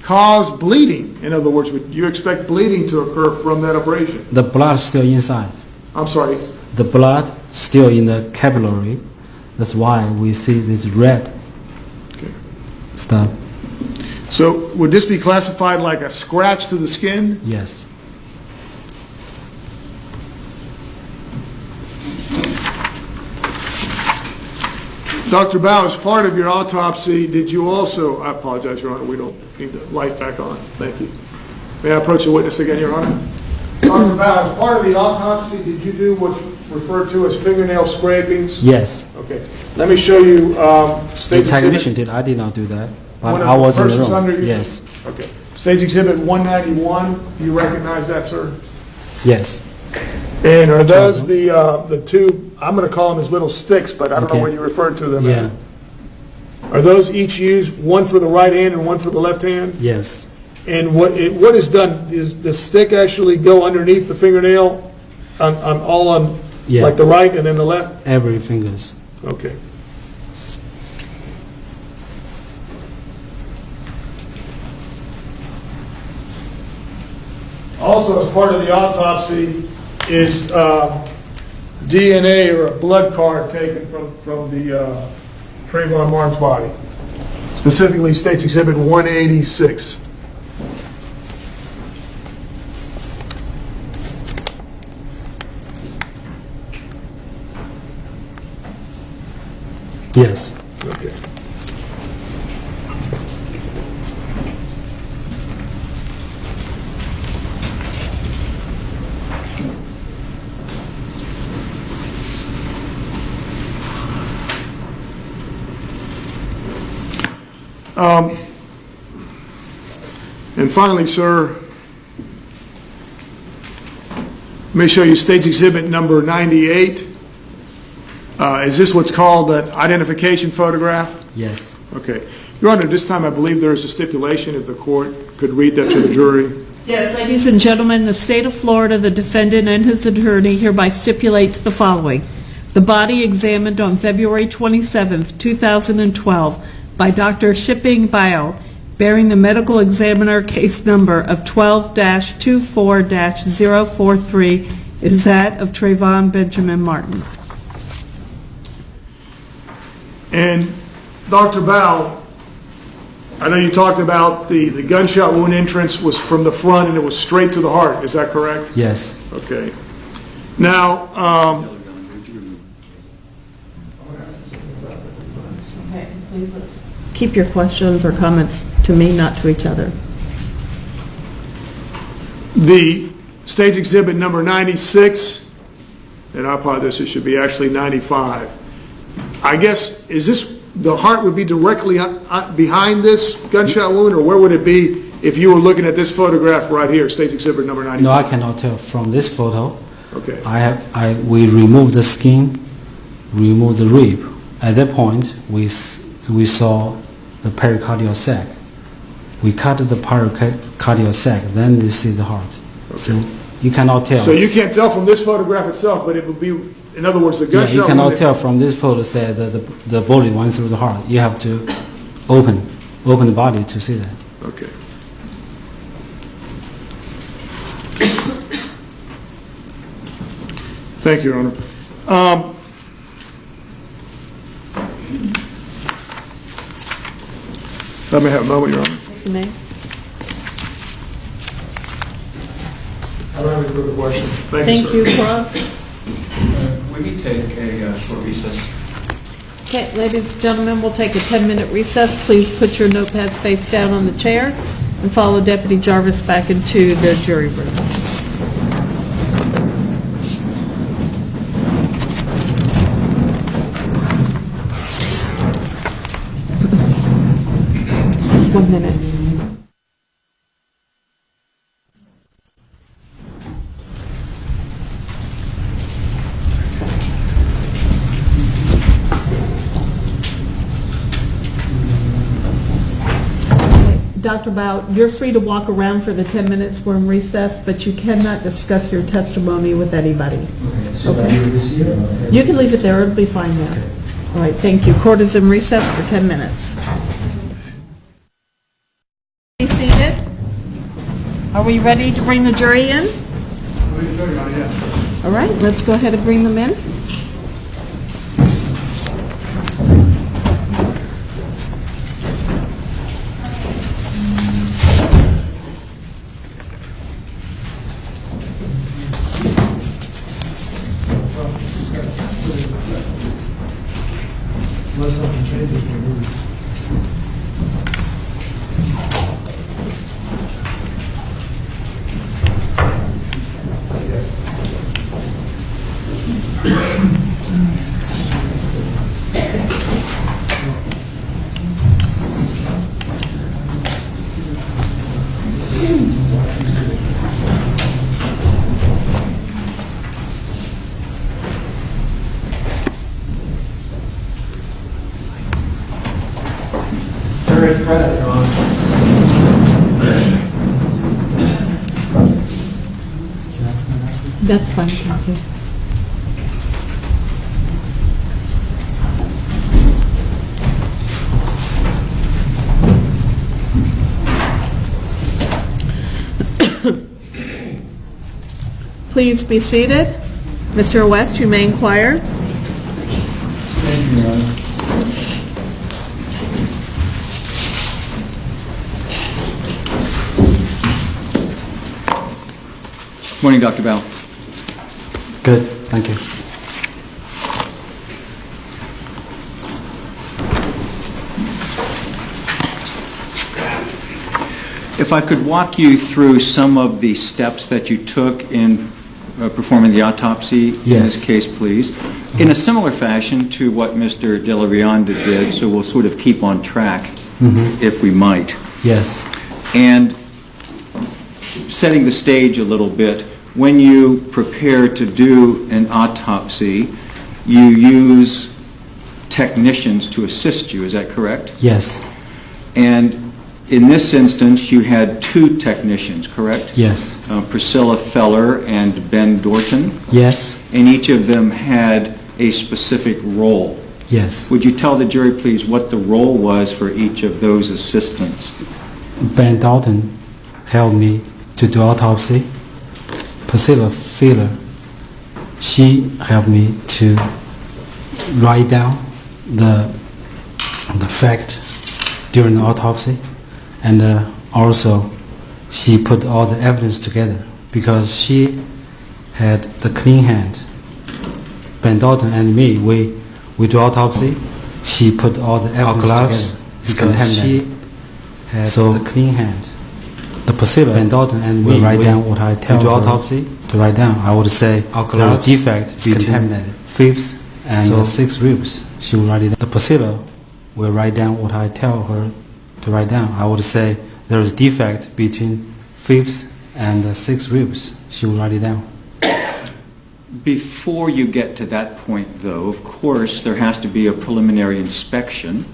cause bleeding? In other words, would you expect bleeding to occur from that abrasion? The blood still inside. I'm sorry. The blood still in the capillary. That's why we see this red Okay. stuff. So would this be classified like a scratch to the skin? Yes. Dr. Bao, as part of your autopsy, did you also, I apologize, Your Honor, we don't need the light back on. Thank you. May I approach the witness again, Your Honor? Dr. Bao, as part of the autopsy, did you do what's referred to as fingernail scrapings? Yes. Okay. Let me show you The State's technician Exhibit. did. I did not do that. But One of I the was in the persons under room. you? Yes. Okay. State's Exhibit 191, do you recognize that, sir? Yes. And are those the two, I'm going to call them as little sticks, but I don't know Okay. what you referred to them Yeah. as. Are those each used, one for the right hand and one for the left hand? Yes. And what is done, is the stick actually go underneath the fingernail on Yeah. like the right and then the left? Every fingers. Okay. Also, as part of the autopsy is DNA or a blood card taken from the Trayvon Martin's body, specifically State's Exhibit 186. Yes. Okay. And finally, sir, let me show you State's Exhibit number 98. Is this what's called an identification photograph? Yes. Okay. Your Honor, this time I believe there is a stipulation, if the court could read that to the jury. Yes, ladies and gentlemen, the state of Florida, the defendant and his attorney hereby stipulate the following. The body examined on February 27, 2012 by Dr. Shipping Bio, bearing the medical examiner case number of 12-24-043, is that of Trayvon Benjamin Martin. And Dr. Bao, I know you talked about the gunshot wound entrance was from the front and it was straight to the heart. Is that correct? Yes. Okay. Now, Okay, please keep your questions or comments to me, not to each other. the State's Exhibit number 96, and I apologize, it should be actually 95. I guess, is this, the heart would be directly behind this gunshot wound, or where would it be if you were looking at this photograph right here, State's Exhibit number 95? No, I cannot tell from this photo. Okay. We removed the skin, removed the rib. At that point, we saw the pericardial sac. We cut the pericardial sac, then we see the heart. Okay. So you cannot tell. So you can't tell from this photograph itself, but it would be, in other words, the gunshot you cannot wound. tell from this photo say that the bullet went through the heart. You have to open the body to see that. Okay. Thank you, Your Honor. Let me have a moment, Your Honor. Yes, you may. don't have any further questions. Thank you, Prof. We need to take a short recess. Okay, ladies and gentlemen, we'll take a 10-minute recess. Please put your notepads face down on the chair and follow Deputy Jarvis back into the jury room. Just 1 minute. Dr. Bout, you're free to walk around for the 10 minutes we're in recess, but you cannot discuss your testimony with anybody. Okay, should I leave this here? Or? You can leave it there. It'll be fine there. Okay. All right, thank you. Court is in recess for 10 minutes. Be seated. Are we ready to bring the jury in? Please, sir, yes. All right, let's go ahead and bring them in. That's fine, thank you. Please be seated. Mr. West, you may inquire. Thank you, Your Honor. Morning, Dr. Bell. Good, thank you. If I could walk you through some of the steps that you took in performing the autopsy in this case, please, in a similar fashion to what Mr. De La Rionda did, so we'll sort of keep on track, if we might. Yes. And setting the stage a little bit, when you prepare to do an autopsy, you use technicians to assist you, is that correct? Yes. And in this instance, you had two technicians, correct? Yes. Priscilla Feller and Ben Dorton? Yes. And each of them had a specific role. Yes. Would you tell the jury, please, what the role was for each of those assistants? Ben Dalton helped me to do autopsy. Priscilla Feller, she helped me to write down the fact during the autopsy, and also she put all the evidence together because she had the clean hand. Ben Dalton and me, we do autopsy. She put all the evidence together because she had the clean hand. The Priscilla, Ben Dalton and me write down what I tell her autopsy to write down. I would say there was defect between fifth and sixth ribs. She will write it down. The Priscilla will write down what I tell her to write down. I would say there is defect between fifth and sixth ribs. She will write it down. Before you get to that point, though, of course, there has to be a preliminary inspection.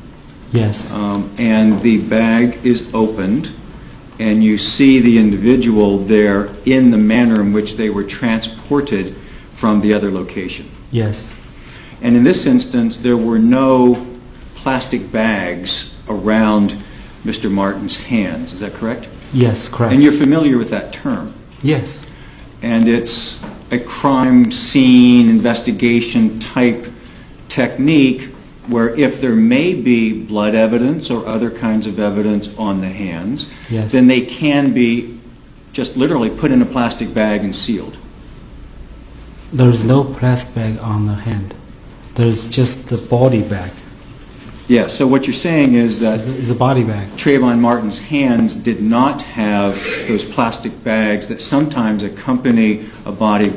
Yes. And the bag is opened, and you see the individual there in the manner in which they were transported from the other location. Yes. And in this instance, there were no plastic bags around Mr. Martin's hands. Is that correct? Yes, correct. And you're familiar with that term? Yes. And it's a crime scene investigation type technique where if there may be blood evidence or other kinds of evidence on the hands, yes, then they can be just literally put in a plastic bag and sealed? There's no plastic bag on the hand. There's just the body bag. Yeah, so what you're saying is that It's a body bag. Trayvon Martin's hands did not have those plastic bags that sometimes accompany a body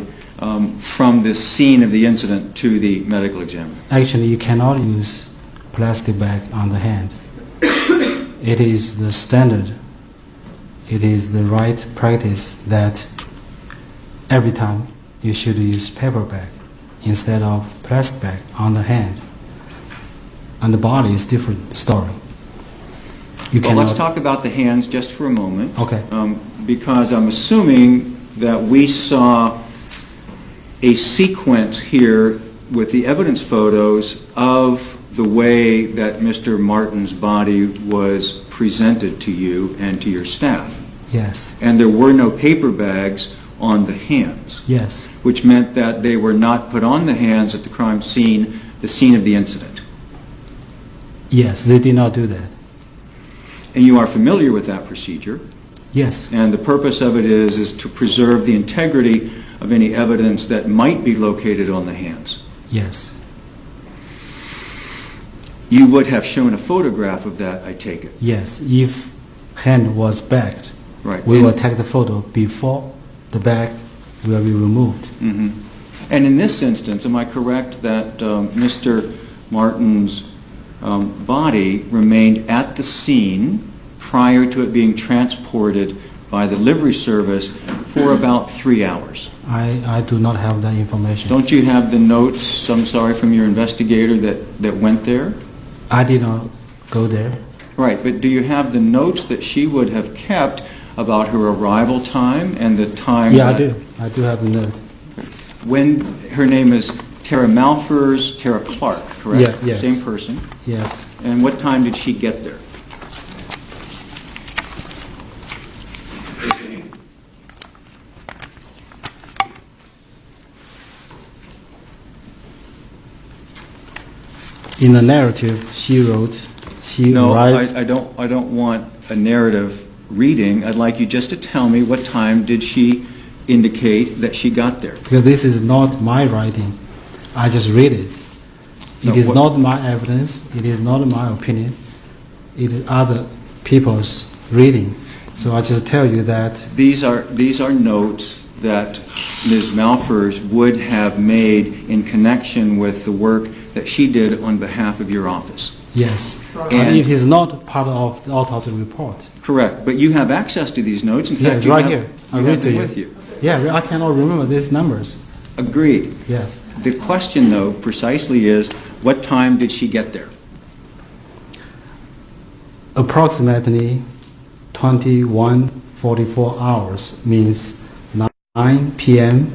from the scene of the incident to the medical examiner. Actually, you cannot use plastic bag on the hand. It is the standard. It is the right practice that every time you should use paper bag instead of plastic bag on the hand. And the body is different story. Well, let's talk about the hands just for a moment. Okay. Because I'm assuming that we saw a sequence here with the evidence photos of the way that Mr. Martin's body was presented to you and to your staff. Yes. And there were no paper bags on the hands. Yes. Which meant that they were not put on the hands at the crime scene, the scene of the incident. Yes, they did not do that. And you are familiar with that procedure. Yes. And the purpose of it is to preserve the integrity of any evidence that might be located on the hands. Yes. You would have shown a photograph of that, I take it. Yes. If hand was bagged, Right. we will take the photo before the bag will be removed. Mm-hmm. And in this instance, am I correct that Mr. Martin's body remained at the scene prior to it being transported by the livery service for about 3 hours? I do not have that information. Don't you have the notes, I'm sorry, from your investigator that went there? I did not go there. Right, but do you have the notes that she would have kept about her arrival time and the time? Yeah, I do. I do have the note. When her name is Tara Malfers, Tara Clark, correct? Yeah, yes. Same person. Yes. And what time did she get there? In the narrative she wrote, she arrived. I don't want a narrative reading. I'd like you just to tell me what time did she indicate that she got there. Because this is not my writing. I just read it. It is not my evidence. It is not my opinion. It is other people's reading. So I just tell you that These are notes that Ms. Malfers would have made in connection with the work that she did on behalf of your office. yes, And it is not part of the autopsy report. correct, but you have access to these notes. In Yes, fact, you right have, here. I you read have to them you. with you. Yeah, I cannot remember these numbers. Agreed. Yes. The question, though, precisely is, what time did she get there? Approximately 21:44 hours means 9 p.m.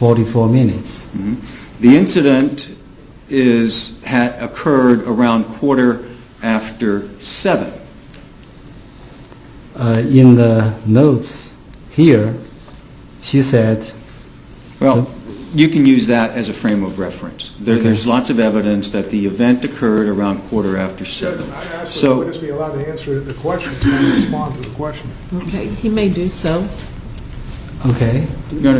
44 minutes. Mm-hmm. The incident had occurred around 7:15. In the notes here, she said, Well, you can use that as a frame of reference. There's lots of evidence that the event occurred around 7:15. I asked the So, witness be allowed to answer the question and respond to the question. Okay, he may do so. okay, no,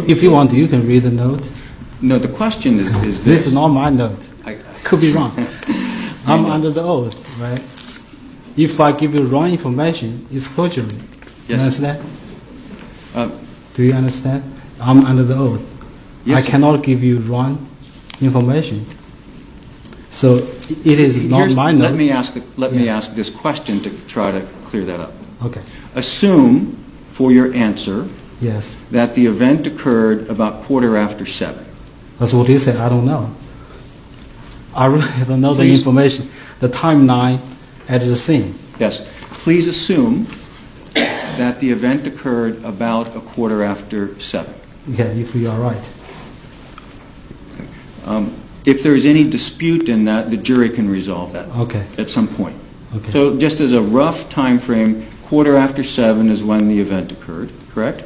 if you want to, you can read the note. no, the question is This this. is not my note. I- Could be wrong. I'm under the oath, right? If I give you wrong information, it's perjury. You Yes. understand? Uh, Do you understand? I'm under the oath. Yes, I sir. cannot give you wrong information. So it is not Here's- my note. Let me ask this question to try to clear that up. Okay. Assume, for your answer, Yes. that the event occurred about 7:15. That's what you say. I don't know. I really don't know the Please. information, the timeline at the scene. Yes. Please assume that the event occurred about 7:15. Okay, if you are right. If there is any dispute in that, the jury can resolve that Okay. at some point. Okay. So just as a rough time frame, 7:15 is when the event occurred, correct?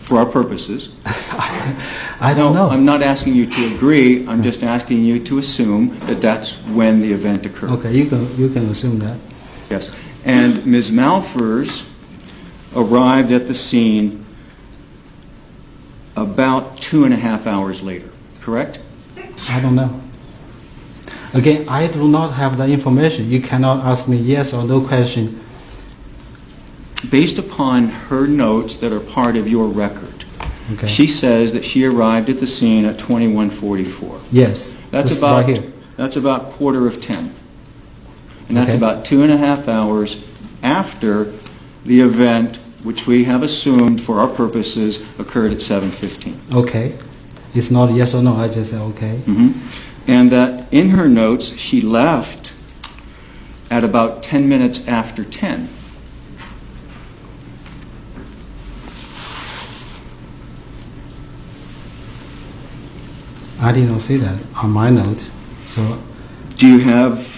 For our purposes. I don't know. I'm not asking you to agree. I'm just asking you to assume that that's when the event occurred. Okay, you can assume that. Yes. And Ms. Malfers arrived at the scene about 2.5 hours later, correct? I don't know. Again, I do not have the information. You cannot ask me yes or no question. Based upon her notes that are part of your record, Okay. she says that she arrived at the scene at 21:44. Yes. That's this is about right here. That's about 10:15, and that's Okay. about 2.5 hours after the event, which we have assumed for our purposes occurred at 7:15. Okay. It's not yes or no. I just say okay. And that in her notes she left at about 10 minutes after 10. I did not see that on my note. So Do you have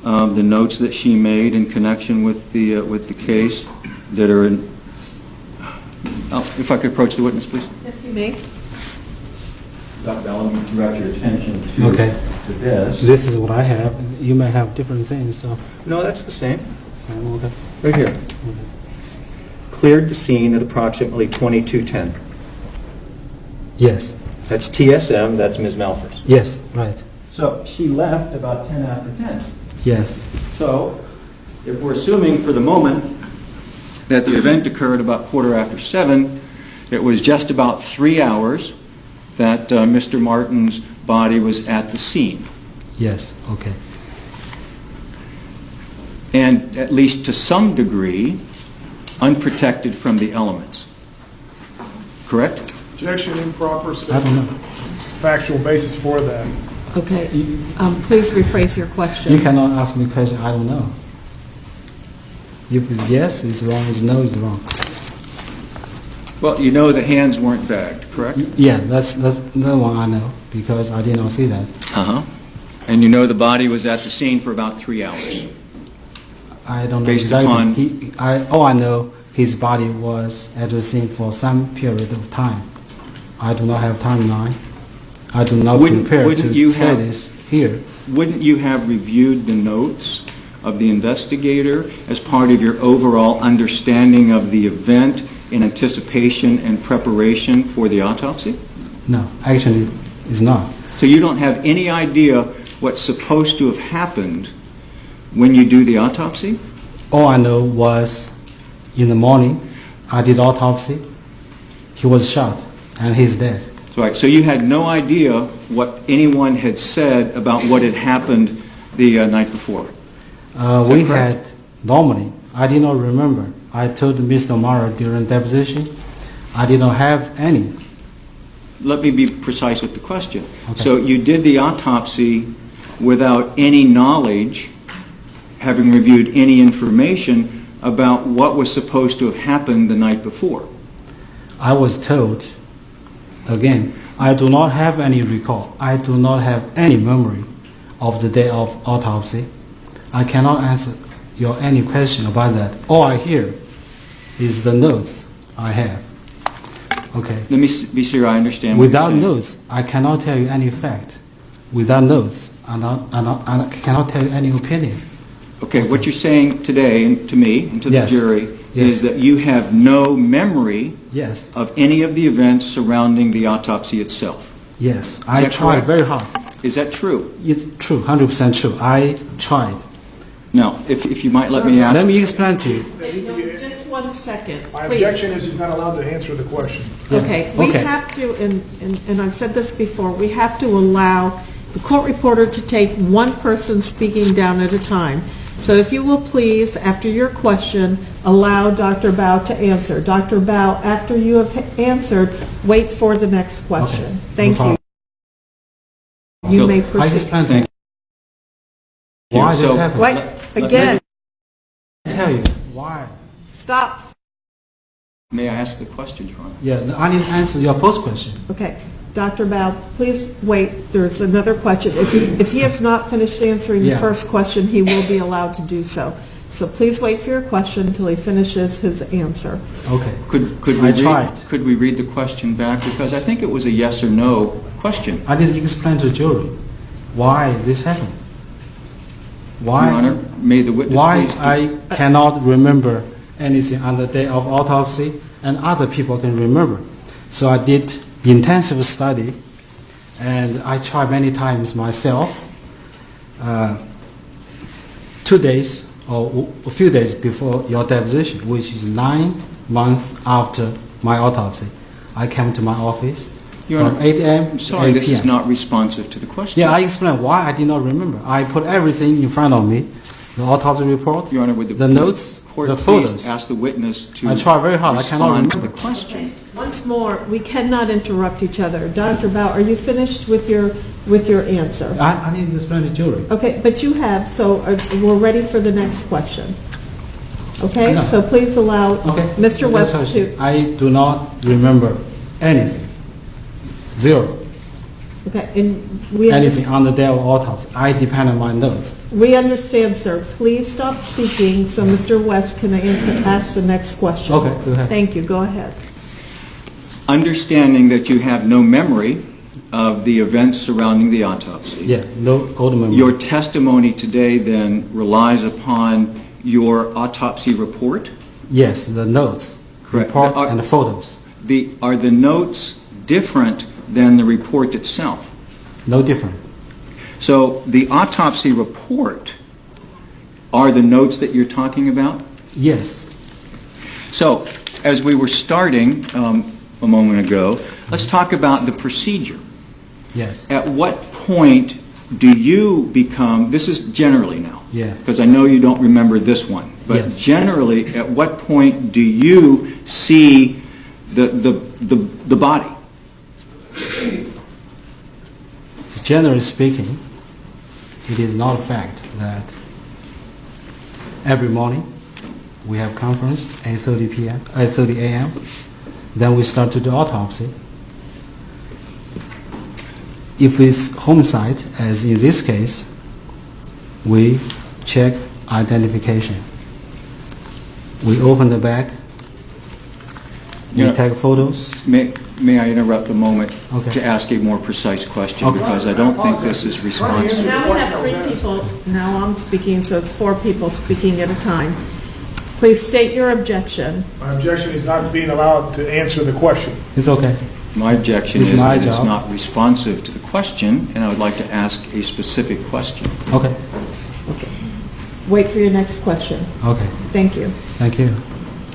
the notes that she made in connection with the case that are in? Oh, if I could approach the witness, please. Yes, you may. Dr. Bell, let me direct your attention okay. to this. This is what I have. You may have different things. So No, that's the same. okay. Right here. Cleared the scene at approximately 22:10. Yes. That's TSM, that's Ms. Malfors. Yes. Right. So she left about 10 after 10. Yes. So if we're assuming for the moment that the event occurred about 7:15, it was just about 3 hours that Mr. Martin's body was at the scene. Yes. Okay. And at least to some degree, unprotected from the elements. Correct? Objection, improper I statement. don't know. Factual basis for that. Okay. Please rephrase your question. You cannot ask me a question. I don't know. If it's yes, it's wrong. If no, it's wrong. Well, you know the hands weren't bagged, correct? Yeah, that's the one I know because I did not see that. Uh-huh. And you know the body was at the scene for about 3 hours. I don't know Based exactly. upon- All I know, his body was at the scene for some period of time. I do not have timeline. I do not prepare wouldn't you to say have- this here. Wouldn't you have reviewed the notes of the investigator as part of your overall understanding of the event in anticipation and preparation for the autopsy? No, actually, it's not. So you don't have any idea what's supposed to have happened when you do the autopsy? All I know was in the morning, I did autopsy. He was shot, and he's dead. Right. So you had no idea what anyone had said about what had happened the night before? We correct? had, normally, I did not remember. I told Mr. Mara during deposition, I did not have any. Let me be precise with the question. Okay. So you did the autopsy without any knowledge, having reviewed any information about what was supposed to have happened the night before? I was told, again, I do not have any recall. I do not have any memory of the day of autopsy. I cannot answer your any question about that. All I hear is the notes I have. Okay. Let me be sure I understand what Without you're saying. notes, I cannot tell you any fact. Without notes, I cannot tell you any opinion. Okay, what you're saying today and to me and to the Yes. jury Yes. is that you have no memory Yes, of any of the events surrounding the autopsy itself. yes. I that tried correct? very hard. Is that true? It's true, 100% true. I tried. Now, if you might let me ask... Let me explain to you. Just 1 second, My please. objection is he's not allowed to answer the question. Okay, we Okay. have to, and I've said this before, we have to allow the court reporter to take one person speaking down at a time. So if you will please, after your question, allow Dr. Bao to answer. Dr. Bao, after you have answered, wait for the next question. Okay. Thank No you. problem. You So, may I proceed. explained to Thank you. Why did So- it happen? Wait, again, I tell you why. stop. May I ask the question, Your Honor? Yeah, I need to answer your first question. Okay, Dr. Bao, please wait, there's another question. If he has not finished answering the Yeah. first question, he will be allowed to do so. So please wait for your question until he finishes his answer. Okay. Could we read the question back? Because I think it was a yes or no question. I didn't explain to the jury why this happened. Why? Your Honor, may the witness Why please... I cannot remember anything on the day of autopsy, and other people can remember. So I did intensive study, and I tried many times myself. 2 days or a few days before your deposition, which is 9 months after my autopsy, I came to my office from 8 a.m. I'm to sorry, 8 this p.m. is not responsive to the question. Yeah, I explained why I did not remember. I put everything in front of me, the autopsy report, Your Honor, would the notes, court the please photos. ask the witness to I tried very hard. I cannot respond to remember. the question. Once more, we cannot interrupt each other. Dr. Bao, are you finished with your answer? I need to explain to the jury. Okay, but you have, so we're ready for the next question. Okay, No. so please allow Okay. Mr. West Next to, question. I do not remember anything. Zero. okay, and we Anything understand. on the day of autopsy. I depend on my notes. We understand, sir. Please stop speaking so Mr. West can ask the next question. Okay, go ahead. Thank you. Go ahead. Understanding that you have no memory of the events surrounding the autopsy, Yeah, no old memory. your testimony today then relies upon your autopsy report? Yes, the notes, Correct. report, and the photos. Are the notes different than the report itself? No different. So the autopsy report are the notes that you're talking about? Yes. So, as we were starting a moment ago, let's talk about the procedure. Yes. At what point do you become, this is generally now, Yeah. because I know you don't remember this one, but Yes. generally, at what point do you see the body? Generally speaking, it is not a fact that every morning we have conference 8:30 p.m. 8:30 a.m. Then we start to do autopsy. If it's homicide, as in this case, we check identification. We open the bag. We Yeah. take photos. May I interrupt a moment Okay. to ask a more precise question, Okay. because I don't think this is responsive. Now we have 3 people, now I'm speaking, so it's 4 people speaking at a time. Please state your objection. My objection is not being allowed to answer the question. It's okay. My objection It's is my that it's job. not responsive to the question, and I would like to ask a specific question. Okay. Wait for your next question. Okay. Thank you. Thank you.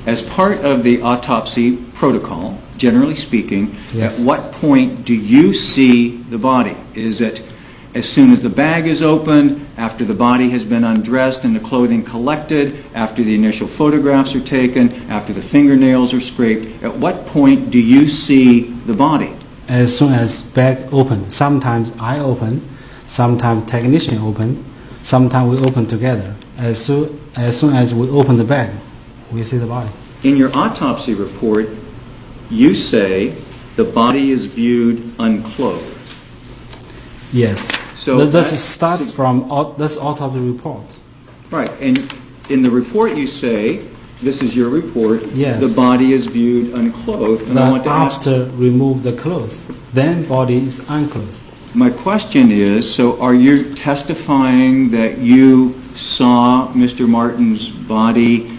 As part of the autopsy protocol, generally speaking, Yes. at what point do you see the body? Is it as soon as the bag is opened, after the body has been undressed and the clothing collected, after the initial photographs are taken, after the fingernails are scraped? At what point do you see the body? As soon as bag open. Sometimes I open, sometimes technician open, sometimes we open together. As soon as we open the bag, we see the body. In your autopsy report, you say the body is viewed unclothed. Yes. So Let's that- start from this autopsy report. Right, and in the report you say, this is your report, Yes. the body is viewed unclothed, and I want to ask, After remove the clothes, then body is unclothed. my question is, so are you testifying that you saw Mr. Martin's body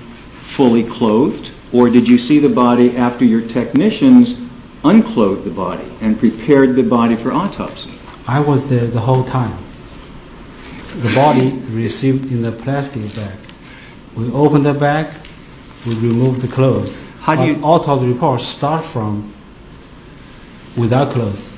fully clothed, or did you see the body after your technicians unclothed the body and prepared the body for autopsy? I was there the whole time. The body received in the plastic bag. We open the bag, we remove the clothes. How do you- But autopsy report start from without clothes.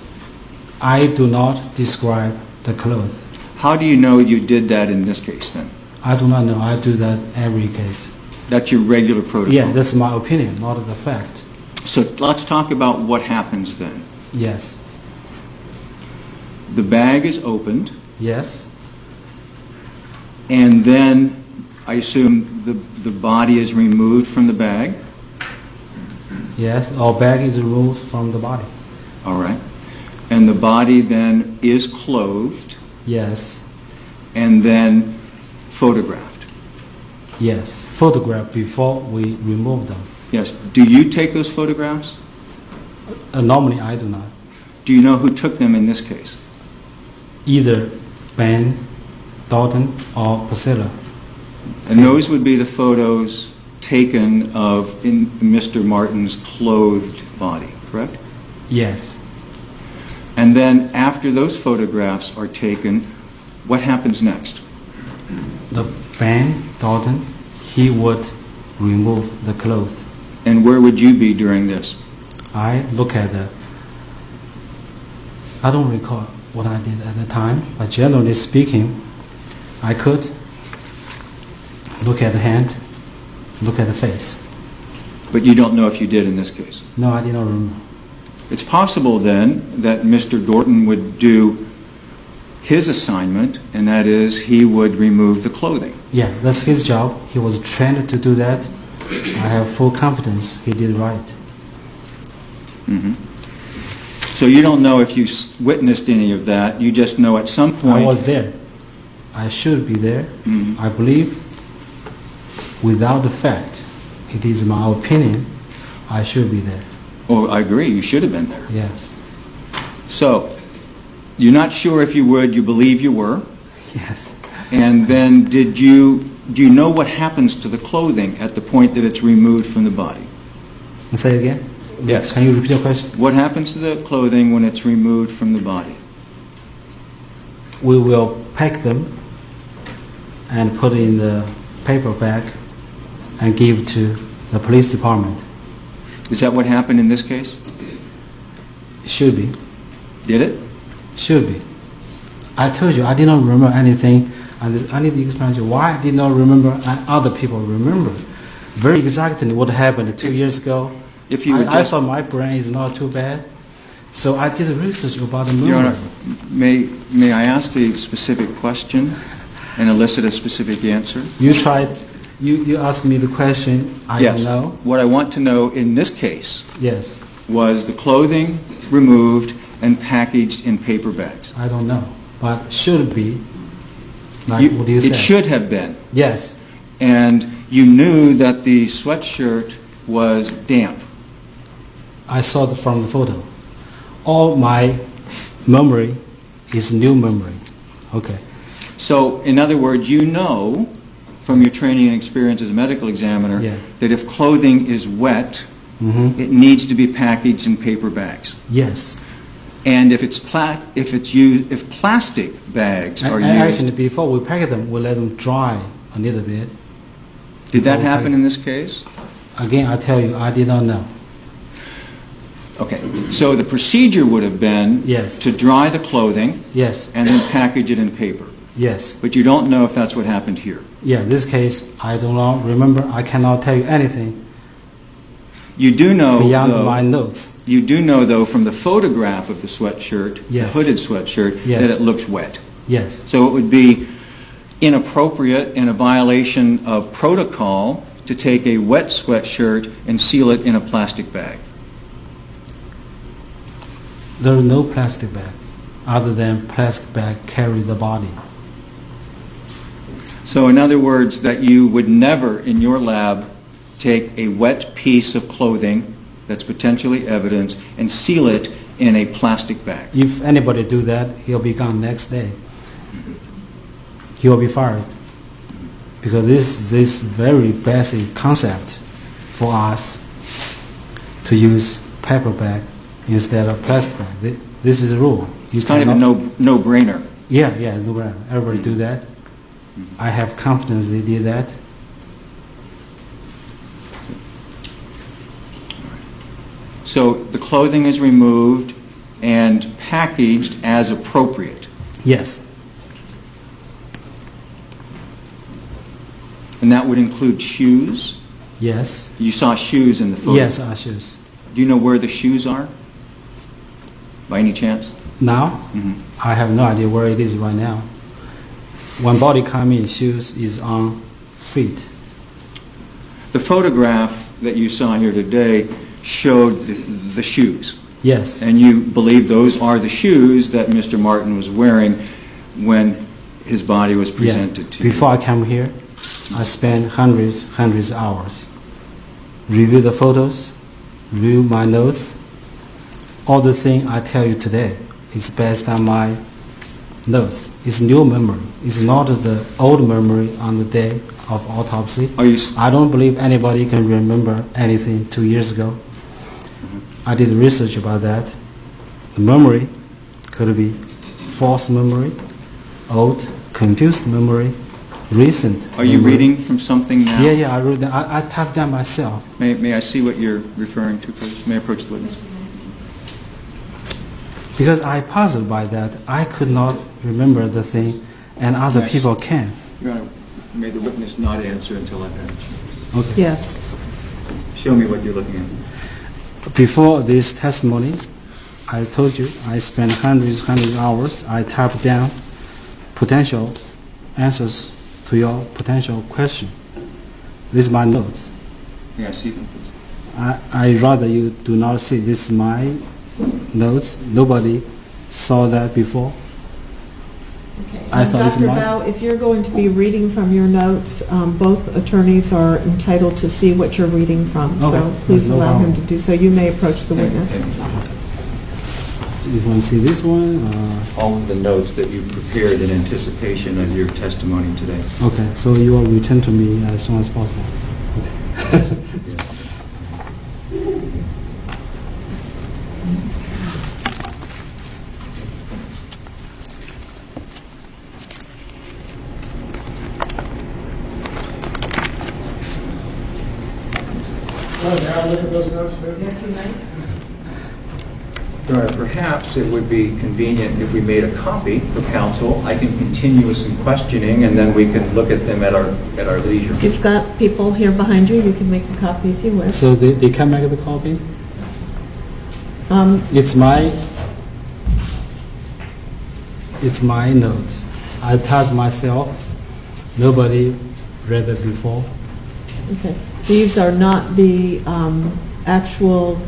I do not describe the clothes. How do you know you did that in this case then? I do not know. I do that every case. That's your regular protocol? Yeah, that's my opinion, not the fact. So let's talk about what happens then. Yes. The bag is opened, Yes. and then I assume the body is removed from the bag? Yes. Our bag is removed from the body. All right. And the body then is clothed Yes. and then photographed? Yes. Photograph before we remove them. Yes. Do you take those photographs? Normally, I do not. Do you know who took them in this case? Either Ben, Dalton, or Priscilla. And those would be the photos taken of in Mr. Martin's clothed body, correct? Yes. And then after those photographs are taken, what happens next? The Ben Dalton, he would remove the clothes. And where would you be during this? I look at the, I don't recall what I did at the time, but generally speaking, I could look at the hand, look at the face. But you don't know if you did in this case. No, I did not remember. It's possible then that Mr. Dorton would do his assignment, and that is he would remove the clothing. Yeah, that's his job. He was trained to do that. I have full confidence he did right. Mm-hmm. So you don't know if you witnessed any of that. You just know at some point. I was there. I should be there. Mhm. I believe, without the fact, it is my opinion, I should be there. Oh, I agree. You should have been there. Yes. So you're not sure if you would. You believe you were. Yes. And then do you know what happens to the clothing at the point that it's removed from the body? Say it again? Yes. Can you repeat your question? What happens to the clothing when it's removed from the body? We will pack them and put in the paper bag and give to the police department. Is that what happened in this case? Should be. Did it? Should be. I told you I did not remember anything, and I need to explain to you why I did not remember and other people remember very exactly what happened 2 years ago. If you would I just, thought my brain is not too bad, so I did research about the Your Honor, memory. may I ask a specific question and elicit a specific answer? You tried. You asked me the question. I Yes. don't know. What I want to know in this case Yes. was the clothing removed and packaged in paper bags. I don't know, but should be. Like what do you say? It should have been. Yes. And you knew that the sweatshirt was damp. I saw it from the photo. All my memory is new memory. Okay. So, in other words, you know from your training and experience as a medical examiner Yeah. that if clothing is wet, Mm-hmm. it needs to be packaged in paper bags. Yes. And if plastic bags are And used, actually, before we pack them, we let them dry a little bit. did that before we happen pack- in this case? Again, I tell you, I did not know. Okay. So the procedure would have been Yes. to dry the clothing Yes. and then package it in paper. Yes. But you don't know if that's what happened here. Yeah, this case, I do not remember. I cannot tell you anything You do know, beyond though, my notes. you do know, though, from the photograph of the sweatshirt, Yes. the hooded sweatshirt, Yes. that it looks wet. Yes. So it would be inappropriate and a violation of protocol to take a wet sweatshirt and seal it in a plastic bag. There is no plastic bag other than plastic bag carry the body. So in other words, that you would never in your lab take a wet piece of clothing that's potentially evidence and seal it in a plastic bag. If anybody do that, he'll be gone next day. He will be fired. Because this very basic concept for us to use paper bag instead of plastic bag. This is a rule. It's kind of a no-brainer. Yeah, it's no brainer. Everybody do that. I have confidence they did that. So the clothing is removed and packaged as appropriate. Yes. And that would include shoes. Yes. You saw shoes in the photo. Yes, our shoes. Do you know where the shoes are? By any chance? Now, Mhm. I have no idea where it is right now. When body come in, shoes is on feet. The photograph that you saw here today showed the shoes. Yes. And you believe those are the shoes that Mr. Martin was wearing when his body was presented to you. Before I come here, I spent hundreds of hours. Review the photos, review my notes. All the things I tell you today is based on my notes. It's new memory. It's not the old memory on the day of autopsy. I don't believe anybody can remember anything 2 years ago. I did research about that. The memory could be false memory, old, confused memory, recent. Are you reading from something now? Yeah, I read that. I typed that myself. May I see what you're referring to, please? May I approach the witness? Because I puzzled by that. I could not remember the thing, and other people can. Your Honor, may the witness not answer until I've answered. Okay. Yes. Show me what you're looking at. Before this testimony, I told you I spent hundreds of hours. I typed down potential answers to your potential question. This is my notes. May I see them, please? I rather you do not see. This is my notes. Nobody saw that before. Okay. I thought it's Dr. mine. Bao, if you're going to be reading from your notes, both attorneys are entitled to see what you're reading from. Okay. So please No allow him problem. to do so. You may approach the witness. You want to see this one? All of the notes that you prepared in anticipation of your testimony today. Okay, so you will return to me as soon as possible. Okay. Now look at those notes there. Yes, you may. Your Honor, perhaps it would be convenient if we made a copy for counsel. I can continue with some questioning, and then we can look at them at our leisure. You've got people here behind you. You can make a copy if you wish. So they can make the copy? It's my note. I typed myself. Nobody read it before. Okay. These are not the actual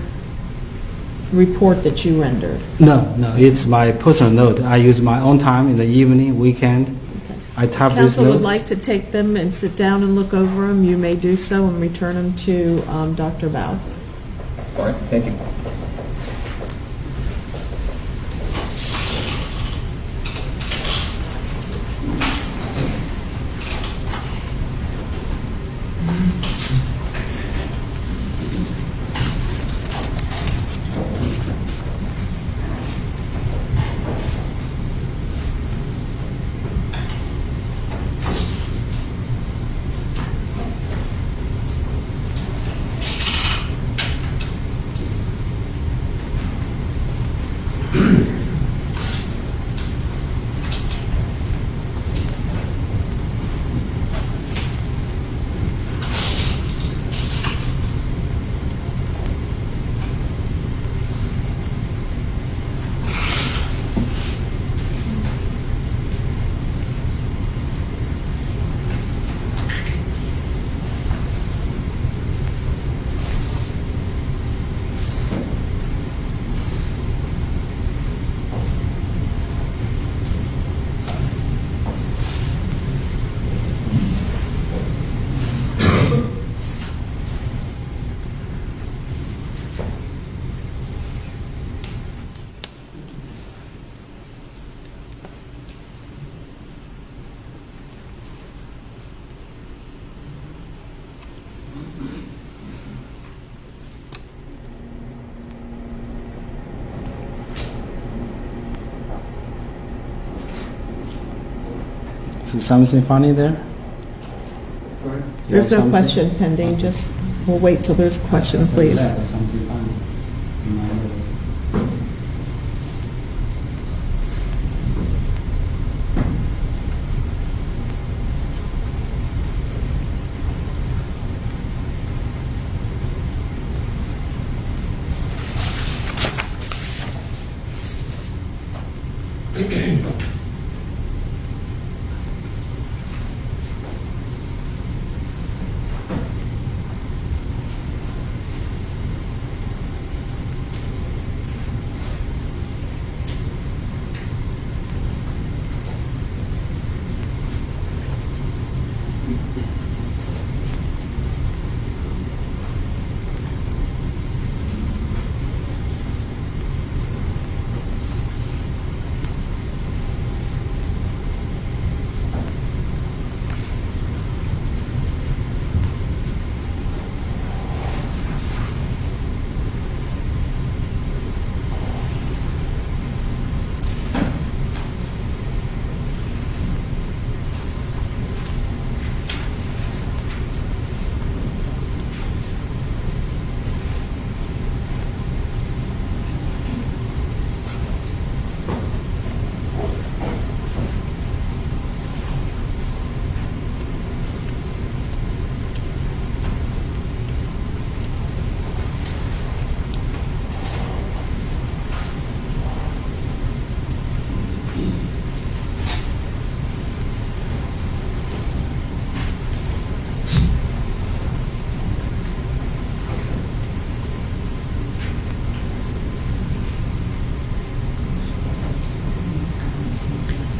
report that you rendered. No, it's my personal note. I use my own time in the evening, weekend. Okay. I type these Counsel would notes. like to take them and sit down and look over them. You may do so and return them to Dr. Bao. All right, thank you. So something funny there? There's no Something? question pending. Just we'll wait till there's a question, please. Yeah, something funny in my notes.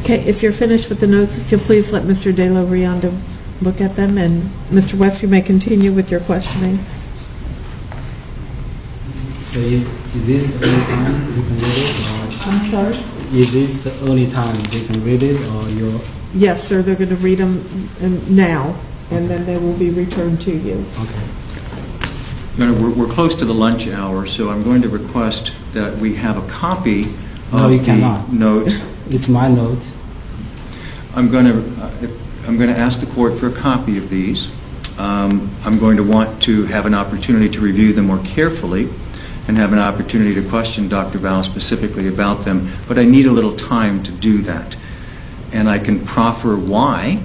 Okay, if you're finished with the notes, if you'll please let Mr. De La Rionda look at them, and Mr. West, you may continue with your questioning. So is this the only time you can read it? Or I'm sorry? is this the only time they can read it, or you're... Yes, sir, they're going to read them now, and then they will be returned to you. Okay. We're close to the lunch hour, so I'm going to request that we have a copy No, of you the cannot. note. It's my note. I'm going to ask the court for a copy of these. I'm going to want to have an opportunity to review them more carefully and have an opportunity to question Dr. Val specifically about them, but I need a little time to do that. And I can proffer why,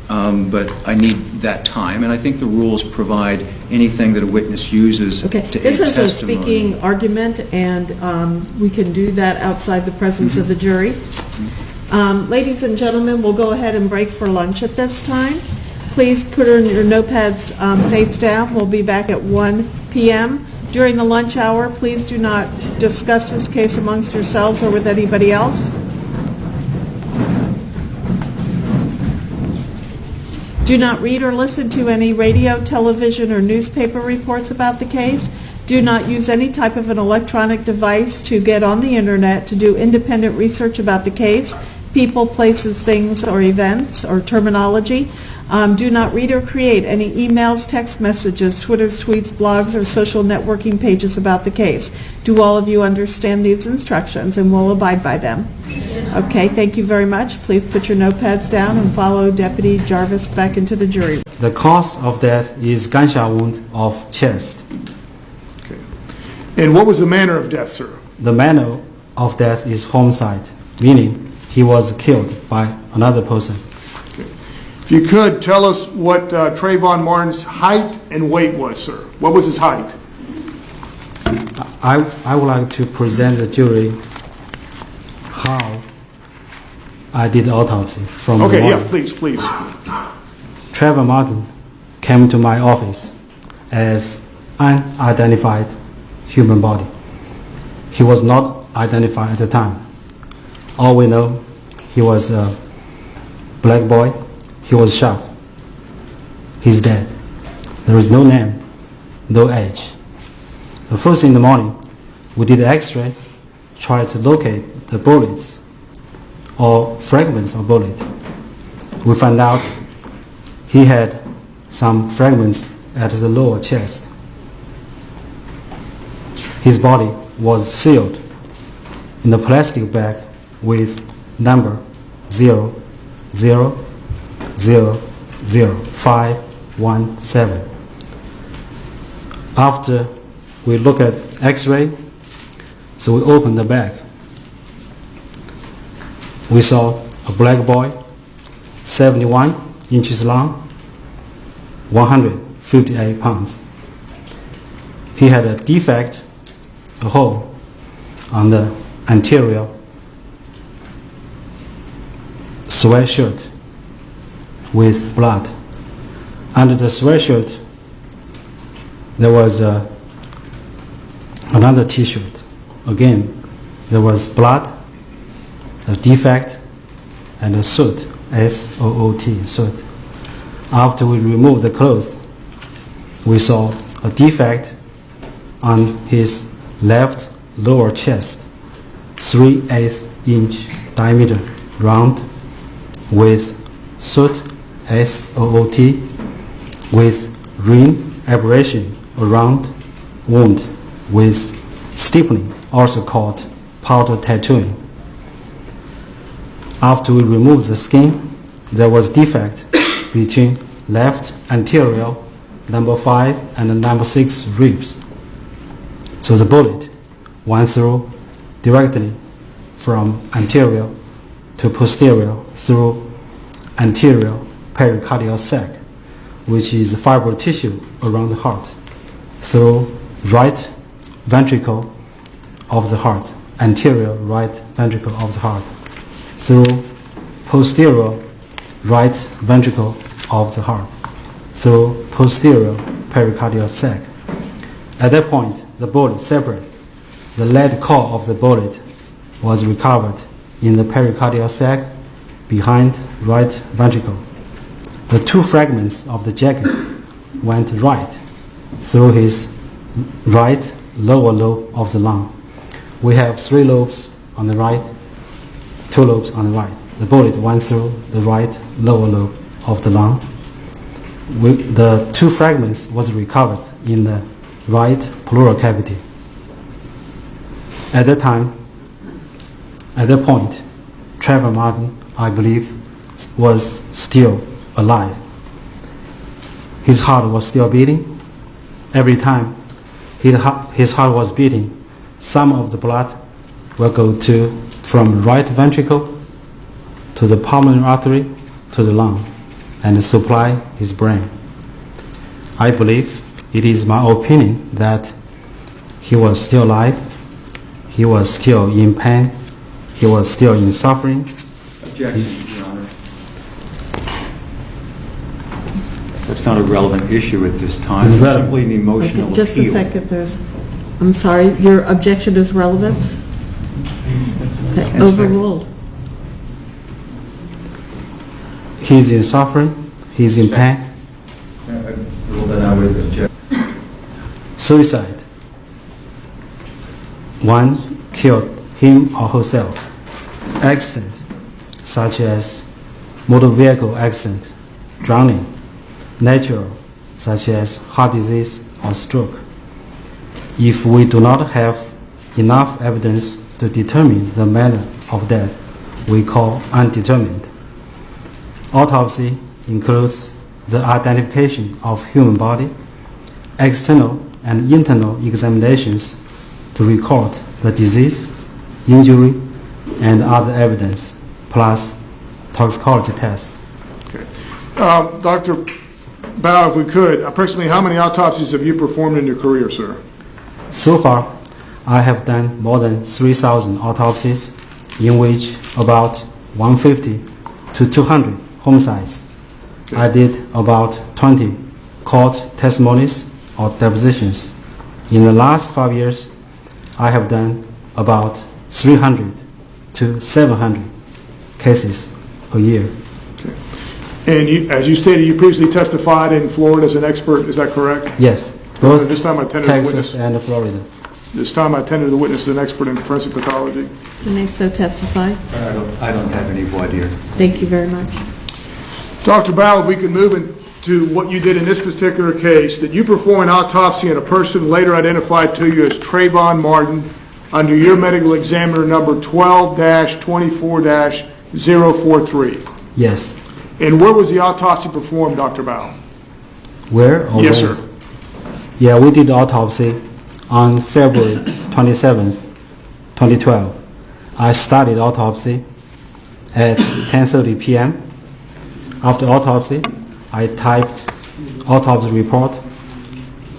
but I need that time, and I think the rules provide anything that a witness uses Okay, to this aid is a testimony. speaking argument, and we can do that outside the presence of the jury. Ladies and gentlemen, we'll go ahead and break for lunch at this time. Please put your notepads face down. We'll be back at 1 p.m. During the lunch hour, please do not discuss this case amongst yourselves or with anybody else. Do not read or listen to any radio, television, or newspaper reports about the case. Do not use any type of an electronic device to get on the internet to do independent research about the case, people, places, things, or events, or terminology. Do not read or create any emails, text messages, Twitters, tweets, blogs, or social networking pages about the case. Do all of you understand these instructions and will abide by them? Okay, thank you very much. Please put your notepads down and follow Deputy Jarvis back into the jury room. The cause of death is gunshot wound of chest. Okay. And what was the manner of death, sir? The manner of death is homicide, meaning he was killed by another person. If you could, tell us what Trayvon Martin's height and weight was, sir. What was his height? I would like to present the jury how I did autopsy from Okay, the yeah, morning. please. Trayvon Martin came to my office as unidentified human body. He was not identified at the time. All we know, he was a black boy. He was shot. He's dead. There is no name, no age. The first in the morning, we did an X-ray, tried to locate the bullets or fragments of bullet. We found out he had some fragments at the lower chest. His body was sealed in a plastic bag with number 0000517. After we look at X-ray, so we opened the bag. We saw a black boy, 71 inches long, 158 pounds. He had a defect, a hole on the anterior sweatshirt with blood. Under the sweatshirt, there was another t-shirt. Again, there was blood, a defect, and a soot, S-O-O-T, soot. After we removed the clothes, we saw a defect on his left lower chest, 3/8 inch diameter, round, with soot, S-O-O-T, with ring abrasion around wound with stippling, also called powder tattooing. After we removed the skin, there was defect between left anterior number 5 and the number 6 ribs. So the bullet went through directly from anterior to posterior through anterior pericardial sac, which is fiber tissue around the heart, through right ventricle of the heart, anterior right ventricle of the heart, through posterior right ventricle of the heart, through posterior pericardial sac. At that point, the bullet separated. The lead core of the bullet was recovered in the pericardial sac behind right ventricle. The two fragments of the jacket went right through his right lower lobe of the lung. We have 3 lobes on the right, 2 lobes on the right. The bullet went through the right lower lobe of the lung. The 2 fragments was recovered in the right pleural cavity. At that point, Trayvon Martin, I believe, was still alive. His heart was still beating. Every time his heart was beating, some of the blood will go from right ventricle to the pulmonary artery to the lung and supply his brain. I believe, it is my opinion, that he was still alive, he was still in pain, he was still in suffering. Objection, Your Honor. That's not a relevant issue at this time. It's It's relevant. simply an emotional Okay, just a appeal. second, I'm sorry, your objection is relevance? Okay, overruled. He's in suffering, he's in pain. Well, then I would object. Suicide. One killed him or herself. Accident, such as motor vehicle accident, drowning. Natural, such as heart disease or stroke. If we do not have enough evidence to determine the manner of death, we call undetermined. Autopsy includes the identification of human body, external and internal examinations to record the disease, injury, and other evidence, plus toxicology tests. Okay. Dr. Bao, if we could, approximately how many autopsies have you performed in your career, sir? So far, I have done more than 3,000 autopsies, in which about 150 to 200 homicides. Okay. I did about 20 court testimonies or depositions. In the last 5 years, I have done about 300 to 700 cases a year. Okay. And you, as you stated, you previously testified in Florida as an expert, is that correct? Yes, both This time I tended to Texas witness. and Florida. This time I tended to witness as an expert in forensic pathology. Can they so testify? I don't have any voir dire. Thank you very much. Dr. Ballard, we can move into what you did in this particular case, that you perform an autopsy on a person later identified to you as Trayvon Martin under your medical examiner number 12-24-043. Yes. And where was the autopsy performed, Dr. Ballard? Where? Or Yes, where? sir. Yeah, we did autopsy on February 27th, 2012. I started autopsy at 10:30 p.m. After autopsy, I typed autopsy report,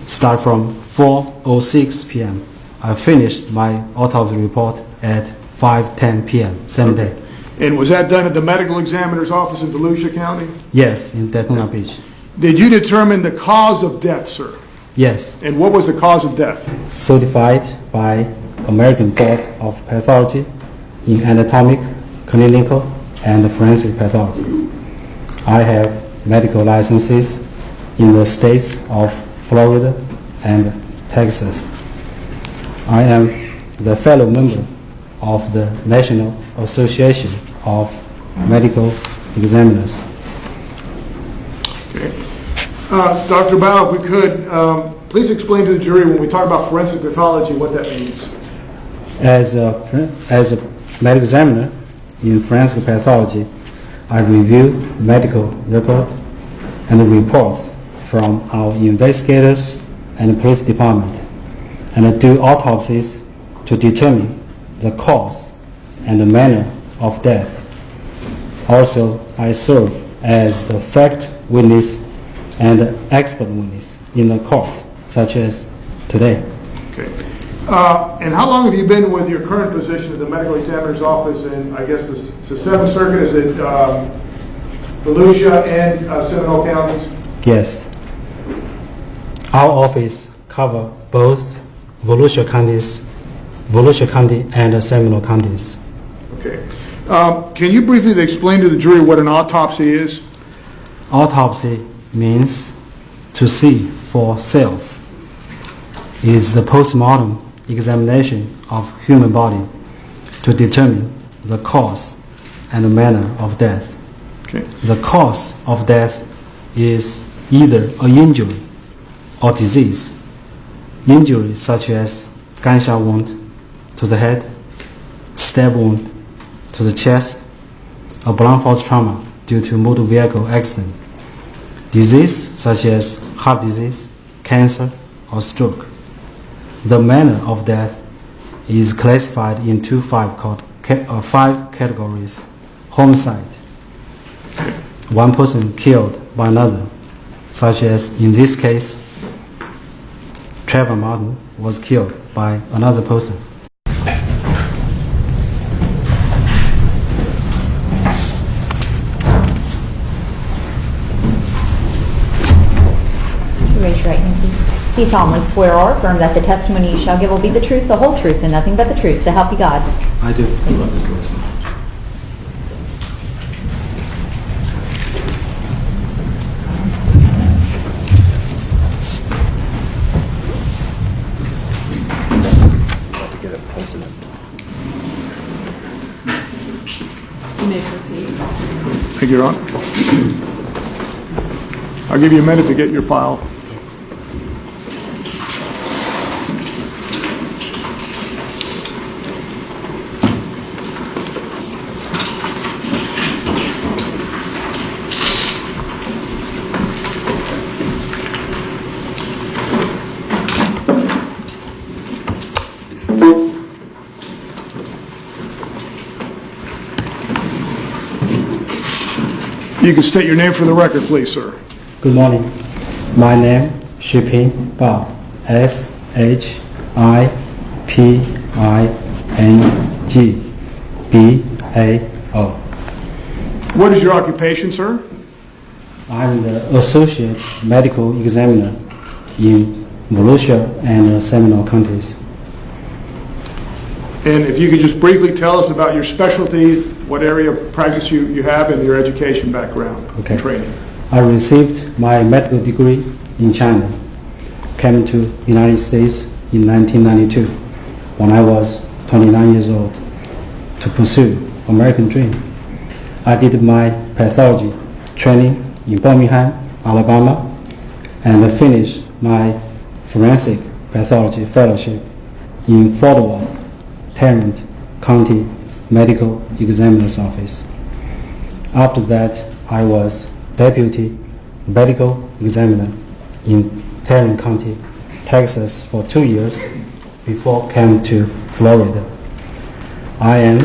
start from 4:06 p.m. I finished my autopsy report at 5:10 p.m. same day. And was that done at the medical examiner's office in Volusia County? Yes, in Daytona Beach. Did you determine the cause of death, sir? Yes, And what was the cause of death? certified by American Board of Pathology in anatomic, clinical, and forensic pathology. I have medical licenses in the states of Florida and Texas. I am the fellow member of the National Association of Medical Examiners. Okay. Dr. Bao, if we could, please explain to the jury when we talk about forensic pathology what that means. As a medical examiner in forensic pathology, I review medical records and reports from our investigators and police department, and do autopsies to determine the cause and the manner of death. Also, I serve as the fact witness and expert witness in the court, such as today. Okay. And how long have you been with your current position at the medical examiner's office in, I guess, it's the 7th Circuit? Is it Volusia and Seminole counties? Yes. Our office covers both Volusia County and Seminole counties. Okay. Can you briefly explain to the jury what an autopsy is? Autopsy means to see for self. It is the postmortem examination of human body to determine the cause and the manner of death. Okay. The cause of death is either an injury or disease. Injury such as gunshot wound to the head, stab wound to the chest, or blunt force trauma due to motor vehicle accident. Disease such as heart disease, cancer, or stroke. The manner of death is classified into five categories. Homicide. One person killed by another, such as in this case, Trayvon Martin was killed by another person. Raise your right hand, please. Do you solemnly swear or affirm that the testimony you shall give will be the truth, the whole truth, and nothing but the truth, so help you God? I do. You may proceed. Thank you, Your Honor. I'll give you a minute to get your file. You can state your name for the record, please, sir. Good morning. My name Folbaum. Shipingbao. What is your occupation, sir? I'm the associate medical examiner in Volusia and Seminole counties. And if you could just briefly tell us about your specialty, what area of practice you have, and your education background Okay. and training. I received my medical degree in China, came to United States in 1992 when I was 29 years old to pursue American dream. I did my pathology training in Birmingham, Alabama, and I finished my forensic pathology fellowship in Folbaum, Tarrant County Medical Examiner's Office. After that, I was Deputy Medical Examiner in Tarrant County, Texas for 2 years before I came to Florida. I am